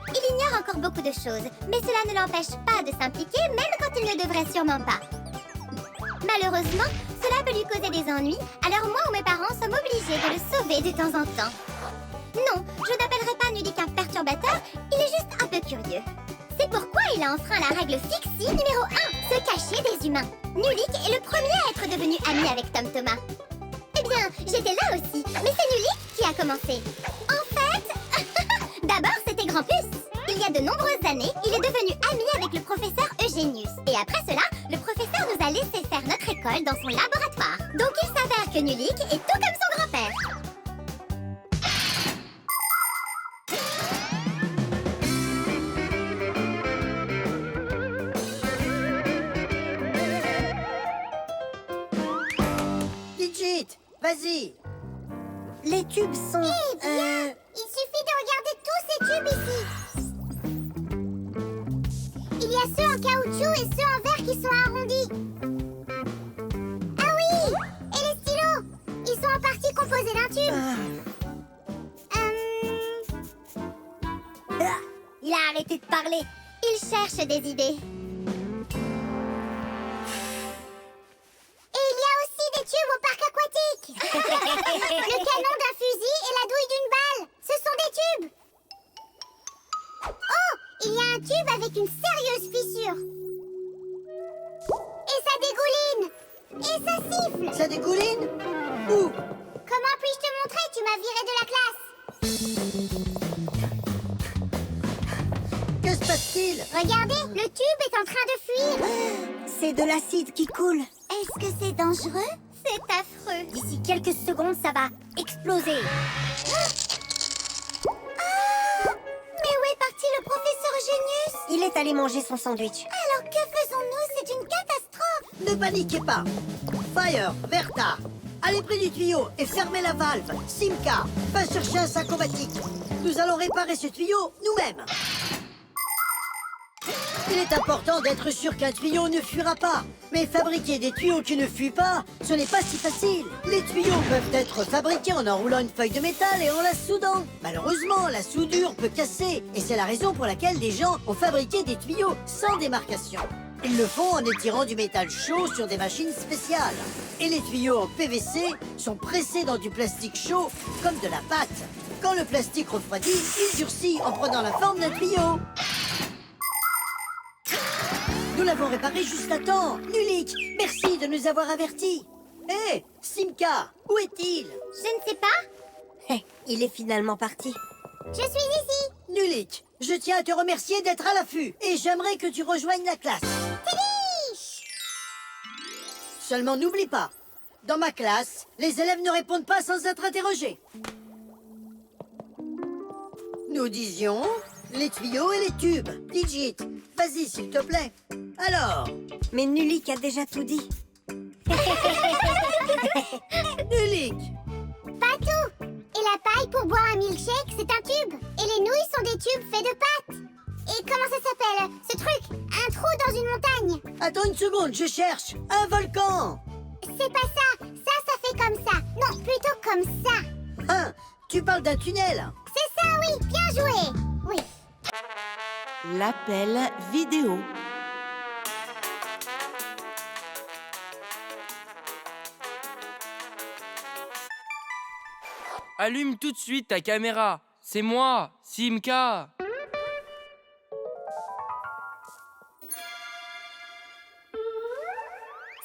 Il ignore encore beaucoup de choses, mais cela ne l'empêche pas de s'impliquer, même quand il ne devrait sûrement pas. Malheureusement, cela peut lui causer des ennuis, alors moi ou mes parents sommes obligés de le sauver de temps en temps. Non, je n'appellerai pas Nulik un perturbateur, il est juste un peu curieux. C'est pourquoi il a enfreint la règle fixe numéro 1, se cacher des humains. Nulik est le premier à être devenu amie avec Tom Thomas. Eh bien, j'étais là aussi, mais c'est Nulik qui a commencé. En fait, d'abord c'était Grampus. Il y a de nombreuses années, il est devenu ami avec le professeur Eugenius. Et après cela, le professeur nous a laissé faire notre école dans son laboratoire. Donc il s'avère que Nulik est tout comme son grand-père. Digit, vas-y. Les tubes sont... Eh bien, il suffit de regarder tous ces tubes ici. Il y a ceux en caoutchouc et ceux en verre qui sont arrondis. Ah oui! Et les stylos? Ils sont en partie composés d'un tube. Il a arrêté de parler. Il cherche des idées. Et il y a aussi des tubes au parc aquatique. Le canon d'un fusil et la douille d'une balle. Ce sont des tubes. Oh! Il y a un tube avec une sérieuse fissure. Et ça dégouline. Et ça siffle. Ça dégouline? Où? Comment puis-je te montrer? Tu m'as viré de la classe. Que se passe-t-il? Regardez, le tube est en train de fuir. C'est de l'acide qui coule. Est-ce que c'est dangereux? C'est affreux. D'ici quelques secondes, ça va exploser. Mais où est parti le professeur Eugenius? Il est allé manger son sandwich. Alors que faisons-nous? C'est une catastrophe. Ne paniquez pas. Fire, Verta, allez près du tuyau et fermez la valve. Simka, va chercher un sac aquatique. Nous allons réparer ce tuyau nous-mêmes. Il est important d'être sûr qu'un tuyau ne fuira pas. Mais fabriquer des tuyaux qui ne fuient pas, ce n'est pas si facile. Les tuyaux peuvent être fabriqués en enroulant une feuille de métal et en la soudant. Malheureusement, la soudure peut casser. Et c'est la raison pour laquelle des gens ont fabriqué des tuyaux sans démarcation. Ils le font en étirant du métal chaud sur des machines spéciales. Et les tuyaux en PVC sont pressés dans du plastique chaud comme de la pâte. Quand le plastique refroidit, il durcit en prenant la forme d'un tuyau. Nous l'avons réparé juste à temps. Nulik, merci de nous avoir avertis. Hé, Simka, où est-il? Je ne sais pas. Il est finalement parti. Je suis ici. Nulik, je tiens à te remercier d'être à l'affût. Et j'aimerais que tu rejoignes la classe. Tiliche! Seulement n'oublie pas, dans ma classe, les élèves ne répondent pas sans être interrogés. Nous disions les tuyaux et les tubes. Digit, vas-y s'il te plaît. Alors? Mais Nulik a déjà tout dit. Nulik! Pas tout. Et la paille pour boire un milkshake, c'est un tube. Et les nouilles sont des tubes faits de pâte. Et comment ça s'appelle, ce truc? Un trou dans une montagne. Attends une seconde, je cherche. Un volcan! C'est pas ça. Ça fait comme ça. Non, plutôt comme ça. Hein? Tu parles d'un tunnel? C'est ça, oui. Bien joué. Oui. L'appel vidéo. Allume tout de suite ta caméra. C'est moi, Simka.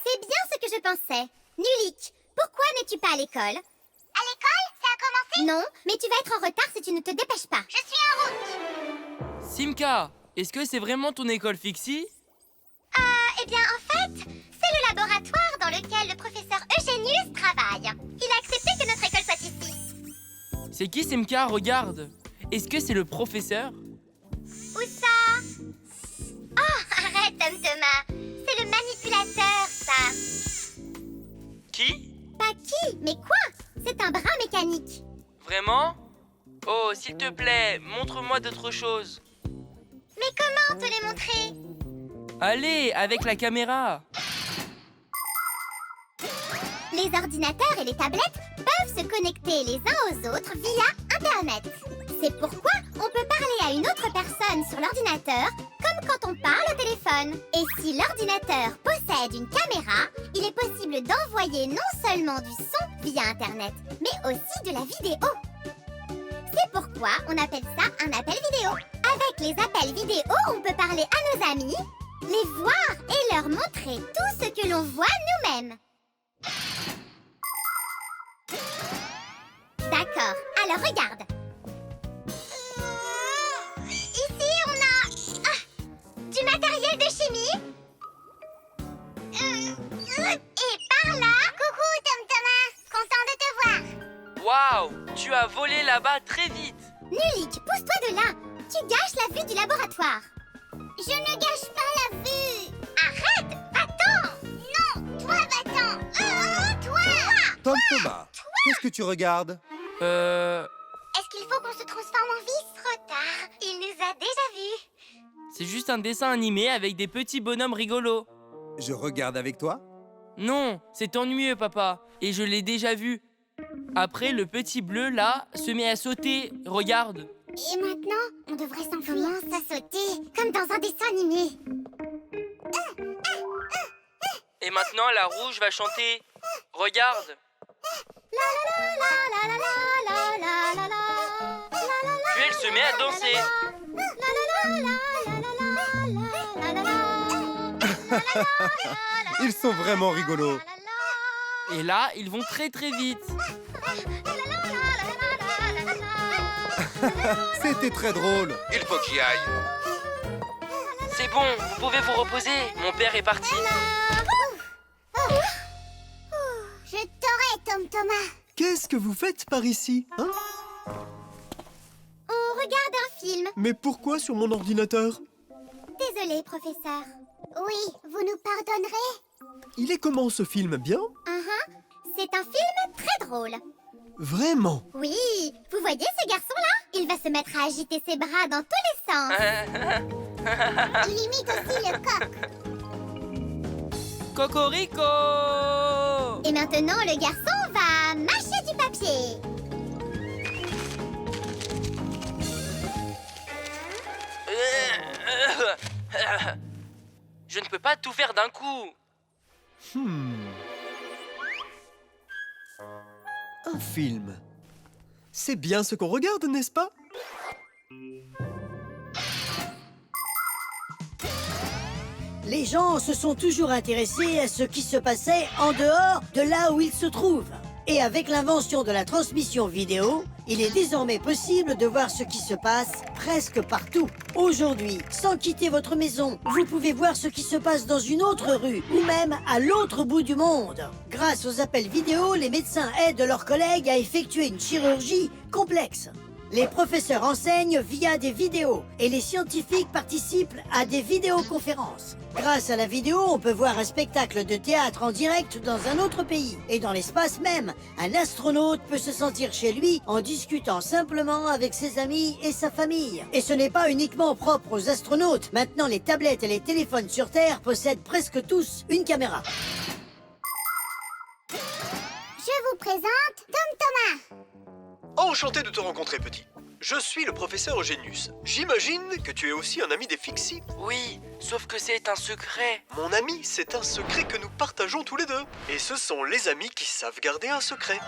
C'est bien ce que je pensais. Nulik, pourquoi n'es-tu pas à l'école? À l'école? Ça a commencé? Non, mais tu vas être en retard si tu ne te dépêches pas. Je suis en route. Simka, est-ce que c'est vraiment ton école Fixie? Eh bien, en fait, c'est le laboratoire dans lequel le professeur Eugenius travaille. Il a accepté que notre école soit ici. C'est qui Simka? Regarde. Est-ce que c'est le professeur? Où ça? Oh, arrête, Tom Thomas. C'est le manipulateur, ça. Qui? Pas qui, mais quoi? C'est un bras mécanique. Vraiment? Oh, s'il te plaît, montre-moi d'autres choses. Mais comment te les montrer? Allez, avec la caméra. Les ordinateurs et les tablettes peuvent se connecter les uns aux autres via Internet. C'est pourquoi on peut parler à une autre personne sur l'ordinateur comme quand on parle au téléphone. Et si l'ordinateur possède une caméra, il est possible d'envoyer non seulement du son via Internet, mais aussi de la vidéo. C'est pourquoi on appelle ça un appel vidéo. Avec les appels vidéo, on peut parler à nos amis, les voir et leur montrer tout ce que l'on voit nous-mêmes. Alors regarde. Ici, on a du matériel de chimie. Et par là, coucou Tom Thomas, content de te voir. Waouh, tu as volé là-bas très vite. Nulik, pousse-toi de là. Tu gâches la vue du laboratoire. Je ne gâche pas la vue. Arrête, va-t'en. Non, toi va-t'en. Toi. Tom Thomas, qu'est-ce que tu regardes? Est-ce qu'il faut qu'on se transforme en vis? Trop tard, il nous a déjà vus. C'est juste un dessin animé avec des petits bonhommes rigolos. Je regarde avec toi? Non, c'est ennuyeux, papa. Et je l'ai déjà vu. Après, le petit bleu, là, se met à sauter. Regarde. Et maintenant, on devrait s'enfuir. Commence à sauter, comme dans un dessin animé. Et maintenant, la rouge va chanter. Regarde. Puis elle se met à danser. Ils sont vraiment rigolos. Et là, ils vont très très vite. C'était très drôle. Il faut que j'y aille. C'est bon, vous pouvez vous reposer. Mon père est parti. Je t'aurai, Tom Thomas. Qu'est-ce que vous faites par ici, hein? On regarde un film. Mais pourquoi sur mon ordinateur? Désolé, professeur. Oui, vous nous pardonnerez? Il est comment ce film, bien? C'est un film très drôle. Vraiment? Oui, vous voyez ce garçon-là? Il va se mettre à agiter ses bras dans tous les sens. Il imite aussi le coq. Cocorico! Et maintenant, le garçon va mâcher du papier. Je ne peux pas tout faire d'un coup. Un film. C'est bien ce qu'on regarde, n'est-ce pas? Les gens se sont toujours intéressés à ce qui se passait en dehors de là où ils se trouvent. Et avec l'invention de la transmission vidéo, il est désormais possible de voir ce qui se passe presque partout. Aujourd'hui, sans quitter votre maison, vous pouvez voir ce qui se passe dans une autre rue ou même à l'autre bout du monde. Grâce aux appels vidéo, les médecins aident leurs collègues à effectuer une chirurgie complexe. Les professeurs enseignent via des vidéos et les scientifiques participent à des vidéoconférences. Grâce à la vidéo, on peut voir un spectacle de théâtre en direct dans un autre pays. Et dans l'espace même, un astronaute peut se sentir chez lui en discutant simplement avec ses amis et sa famille. Et ce n'est pas uniquement propre aux astronautes. Maintenant, les tablettes et les téléphones sur Terre possèdent presque tous une caméra. Je vous présente Tom Thomas. Enchanté de te rencontrer, petit. Je suis le professeur Eugenius. J'imagine que tu es aussi un ami des Fixies. Oui, sauf que c'est un secret. Mon ami, c'est un secret que nous partageons tous les deux. Et ce sont les amis qui savent garder un secret.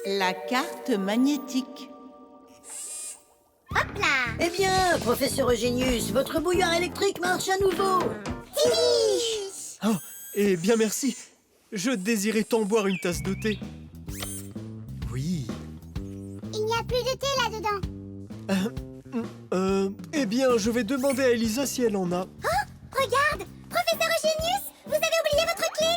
La carte magnétique. Hop là! Eh bien, professeur Eugenius, votre bouilloire électrique marche à nouveau. Oh, eh bien merci. Je désirais tant boire une tasse de thé. Oui. Il n'y a plus de thé là-dedans. Eh bien, je vais demander à Elisa si elle en a. Oh, regarde! Professeur Eugenius, vous avez oublié votre clé!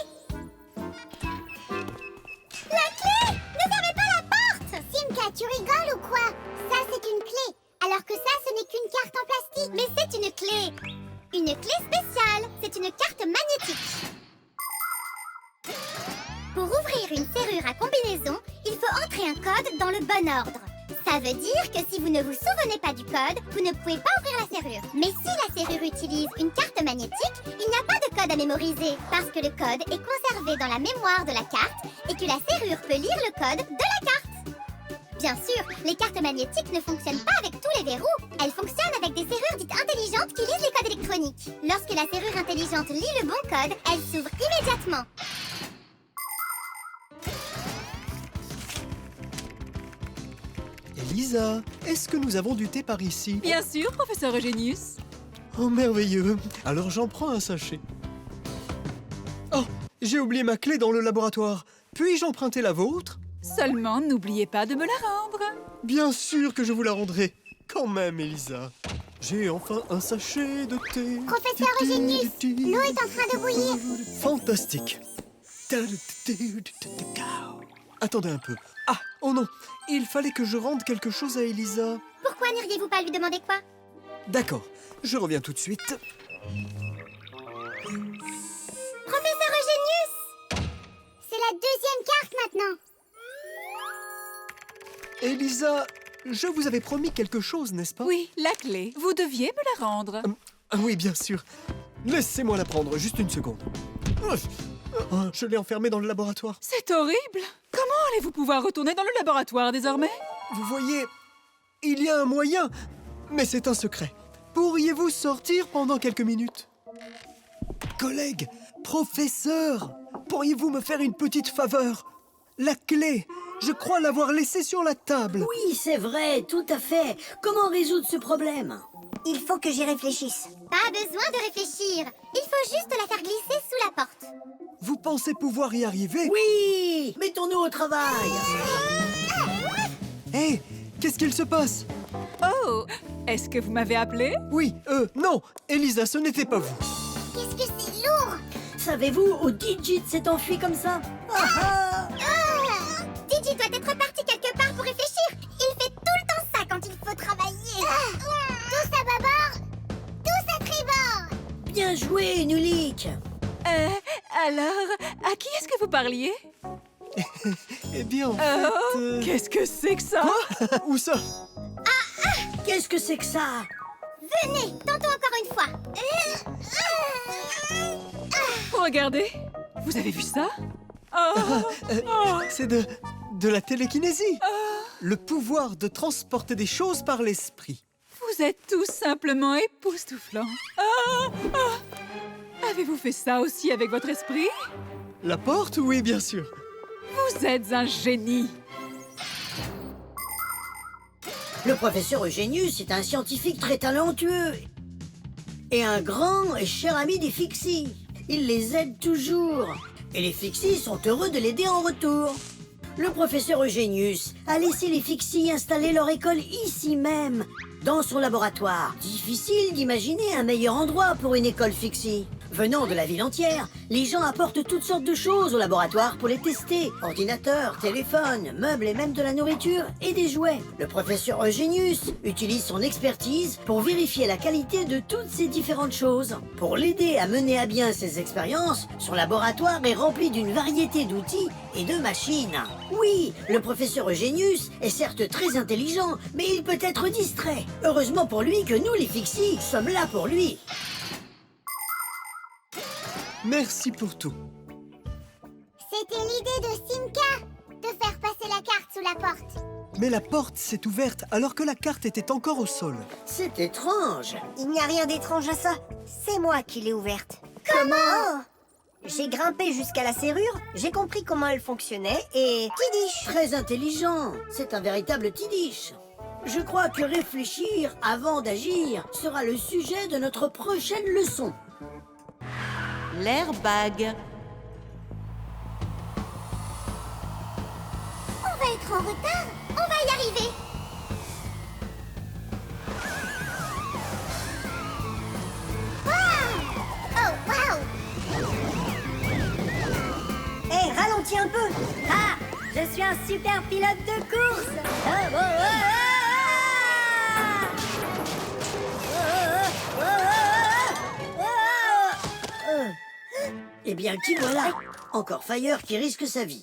La clé! Ne fermez pas la porte! Simka, tu rigoles ou quoi? Ça, c'est une clé. Alors que ça, ce n'est qu'une carte en plastique. Mais c'est une clé. Une clé spéciale. C'est une carte magnétique. Pour ouvrir une serrure à combinaison, il faut entrer un code dans le bon ordre. Ça veut dire que si vous ne vous souvenez pas du code, vous ne pouvez pas ouvrir la serrure. Mais si la serrure utilise une carte magnétique, il n'y a pas de code à mémoriser parce que le code est conservé dans la mémoire de la carte et que la serrure peut lire le code de la carte. Bien sûr, les cartes magnétiques ne fonctionnent pas avec tous les verrous. Elles fonctionnent avec des serrures dites intelligentes qui lisent les codes électroniques. Lorsque la serrure intelligente lit le bon code, elle s'ouvre immédiatement. Elisa, est-ce que nous avons du thé par ici? Bien sûr, professeur Eugenius. Oh, merveilleux. Alors j'en prends un sachet. Oh, j'ai oublié ma clé dans le laboratoire. Puis-je emprunter la vôtre? Seulement, n'oubliez pas de me la rendre. Bien sûr que je vous la rendrai. Quand même, Elisa. J'ai enfin un sachet de thé. Professeur Eugenius, l'eau est en train de bouillir. Fantastique. Attendez un peu. Ah, oh non, il fallait que je rende quelque chose à Elisa. Pourquoi n'iriez-vous pas lui demander quoi? D'accord, je reviens tout de suite. Professeur Eugenius! C'est la deuxième carte maintenant. Elisa, je vous avais promis quelque chose, n'est-ce pas? Oui, la clé. Vous deviez me la rendre. Oui, bien sûr. Laissez-moi la prendre, juste une seconde. Je l'ai enfermée dans le laboratoire. C'est horrible. Comment allez-vous pouvoir retourner dans le laboratoire désormais? Vous voyez, il y a un moyen, mais c'est un secret. Pourriez-vous sortir pendant quelques minutes? Collègue, professeur, pourriez-vous me faire une petite faveur? La clé, je crois l'avoir laissée sur la table. Oui, c'est vrai, tout à fait. Comment résoudre ce problème? Il faut que j'y réfléchisse. Pas besoin de réfléchir. Il faut juste la faire glisser sous la porte. Vous pensez pouvoir y arriver? Oui! Mettons-nous au travail! Hé, qu'est-ce qu'il se passe? Oh, est-ce que vous m'avez appelé? Oui, non, Elisa, ce n'était pas vous. Qu'est-ce que c'est lourd! Savez-vous où Digit s'est enfui comme ça? Digit doit être parti quelque part pour réfléchir. Il fait tout le temps ça quand il faut travailler. Tous à bâbord, tous à tribord. Bien joué, Nulik! Alors, à qui est-ce que vous parliez? Eh bien, en fait... Qu'est-ce que c'est que ça? Quoi? Où ça? Qu'est-ce que c'est que ça? Venez, tentons encore une fois. Regardez, vous avez vu ça? C'est de la télékinésie. Le pouvoir de transporter des choses par l'esprit. Vous êtes tout simplement époustouflants. Avez-vous fait ça aussi avec votre esprit? La porte? Oui, bien sûr. Vous êtes un génie. Le professeur Eugenius est un scientifique très talentueux et un grand et cher ami des Fixies. Il les aide toujours et les Fixies sont heureux de l'aider en retour. Le professeur Eugenius a laissé les Fixies installer leur école ici même, dans son laboratoire. Difficile d'imaginer un meilleur endroit pour une école Fixie. Venant de la ville entière, les gens apportent toutes sortes de choses au laboratoire pour les tester. Ordinateurs, téléphones, meubles et même de la nourriture et des jouets. Le professeur Eugenius utilise son expertise pour vérifier la qualité de toutes ces différentes choses. Pour l'aider à mener à bien ses expériences, son laboratoire est rempli d'une variété d'outils et de machines. Oui, le professeur Eugenius est certes très intelligent, mais il peut être distrait. Heureusement pour lui que nous, les Fixies, sommes là pour lui. Merci pour tout. C'était l'idée de Simka, de faire passer la carte sous la porte. Mais la porte s'est ouverte alors que la carte était encore au sol. C'est étrange. Il n'y a rien d'étrange à ça. C'est moi qui l'ai ouverte. Comment? J'ai grimpé jusqu'à la serrure, j'ai compris comment elle fonctionnait et... Tidiche! Très intelligent. C'est un véritable Tidiche. Je crois que réfléchir avant d'agir sera le sujet de notre prochaine leçon. L'airbag. On va être en retard. On va y arriver. Wow! Oh, wow! Hé, ralentis un peu! Ah! Je suis un super pilote de course! Eh bien, qui voilà? Encore Fire qui risque sa vie.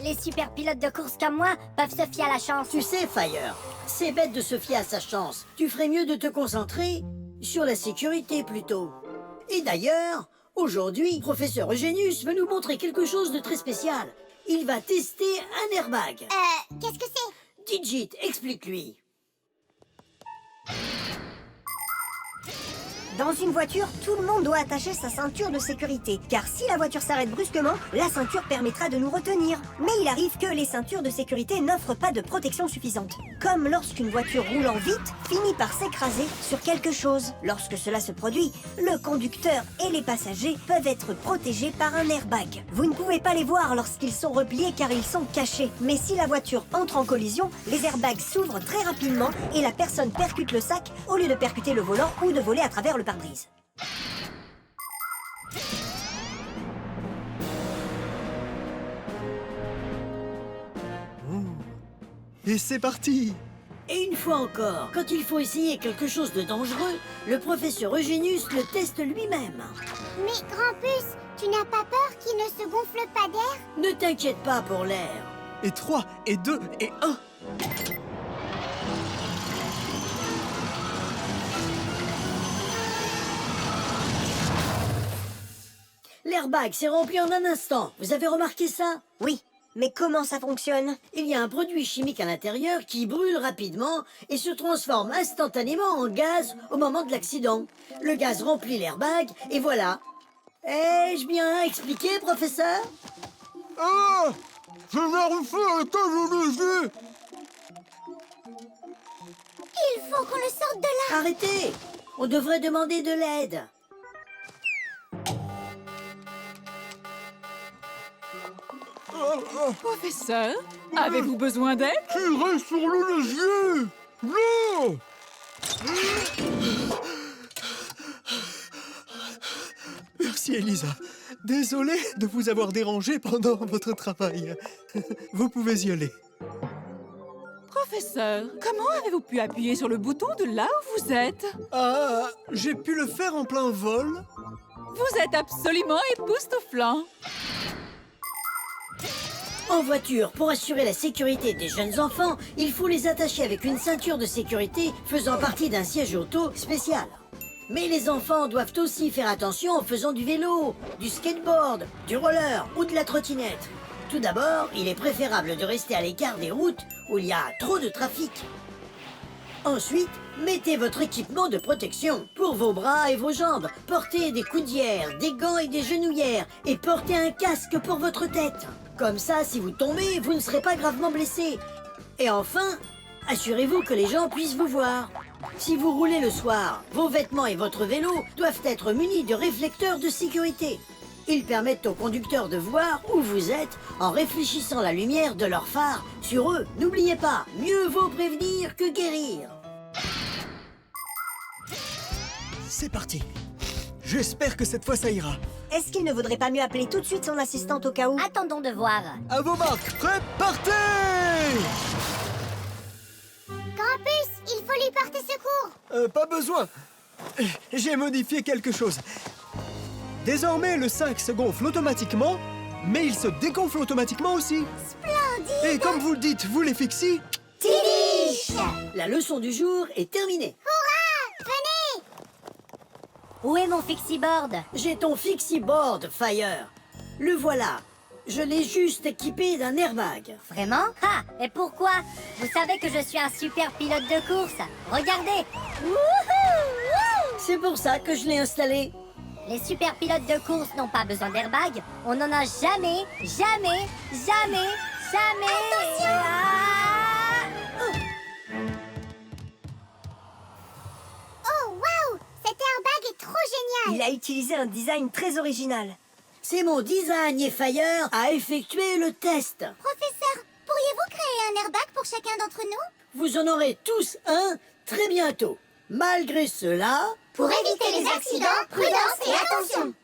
Les super pilotes de course comme moi peuvent se fier à la chance. Tu sais, Fire, c'est bête de se fier à sa chance. Tu ferais mieux de te concentrer sur la sécurité plutôt. Et d'ailleurs, aujourd'hui, professeur Eugenius veut nous montrer quelque chose de très spécial. Il va tester un airbag. Qu'est-ce que c'est? Digit, explique-lui. Dans une voiture, tout le monde doit attacher sa ceinture de sécurité, car si la voiture s'arrête brusquement, la ceinture permettra de nous retenir. Mais il arrive que les ceintures de sécurité n'offrent pas de protection suffisante. Comme lorsqu'une voiture roulant vite finit par s'écraser sur quelque chose. Lorsque cela se produit, le conducteur et les passagers peuvent être protégés par un airbag. Vous ne pouvez pas les voir lorsqu'ils sont repliés car ils sont cachés. Mais si la voiture entre en collision, les airbags s'ouvrent très rapidement et la personne percute le sac au lieu de percuter le volant ou de voler à travers le pare-brise. Et c'est parti! Et une fois encore, quand il faut essayer quelque chose de dangereux, le professeur Eugénius le teste lui-même. Mais Grampus, tu n'as pas peur qu'il ne se gonfle pas d'air? Ne t'inquiète pas pour l'air. Et 3, et 2, et 1. L'airbag s'est rempli en un instant. Vous avez remarqué ça? Oui, mais comment ça fonctionne? Il y a un produit chimique à l'intérieur qui brûle rapidement et se transforme instantanément en gaz au moment de l'accident. Le gaz remplit l'airbag et voilà. Ai-je bien expliqué, professeur? Ah! Je n'arrive pas à t'ajouter. Il faut qu'on le sorte de là. Arrêtez! On devrait demander de l'aide. Professeur, avez-vous besoin d'aide? Tirez sur le levier! Non! Merci, Elisa. Désolé de vous avoir dérangé pendant votre travail. Vous pouvez y aller. Professeur, comment avez-vous pu appuyer sur le bouton de là où vous êtes? Ah, j'ai pu le faire en plein vol. Vous êtes absolument époustouflant. En voiture, pour assurer la sécurité des jeunes enfants, il faut les attacher avec une ceinture de sécurité faisant partie d'un siège auto spécial. Mais les enfants doivent aussi faire attention en faisant du vélo, du skateboard, du roller ou de la trottinette. Tout d'abord, il est préférable de rester à l'écart des routes où il y a trop de trafic. Ensuite, mettez votre équipement de protection pour vos bras et vos jambes. Portez des coudières, des gants et des genouillères et portez un casque pour votre tête. Comme ça, si vous tombez, vous ne serez pas gravement blessé. Et enfin, assurez-vous que les gens puissent vous voir. Si vous roulez le soir, vos vêtements et votre vélo doivent être munis de réflecteurs de sécurité. Ils permettent aux conducteurs de voir où vous êtes en réfléchissant la lumière de leurs phares sur eux. N'oubliez pas, mieux vaut prévenir que guérir. C'est parti. J'espère que cette fois ça ira. Est-ce qu'il ne vaudrait pas mieux appeler tout de suite son assistante au cas où? Attendons de voir. À vos marques, prêts, partez! Grampus, il faut lui porter secours. Pas besoin. J'ai modifié quelque chose. Désormais, le sac se gonfle automatiquement, mais il se dégonfle automatiquement aussi. Splendide! Et comme vous le dites, vous les fixez. Tidiche! La leçon du jour est terminée. Hurrah! Venez! Où est mon fixie-board? J'ai ton fixie-board, Fire. Le voilà. Je l'ai juste équipé d'un airbag. Vraiment? Ah! Et pourquoi? Vous savez que je suis un super pilote de course. Regardez! Wouhou! C'est pour ça que je l'ai installé. Les super pilotes de course n'ont pas besoin d'airbag. On n'en a jamais, jamais, jamais, jamais. Attention! Oh, waouh! Cet airbag est trop génial! Il a utilisé un design très original. C'est mon design Fire à effectuer le test. Professeur, pourriez-vous créer un airbag pour chacun d'entre nous? Vous en aurez tous un très bientôt. Malgré cela... Pour éviter les accidents, prudence et attention!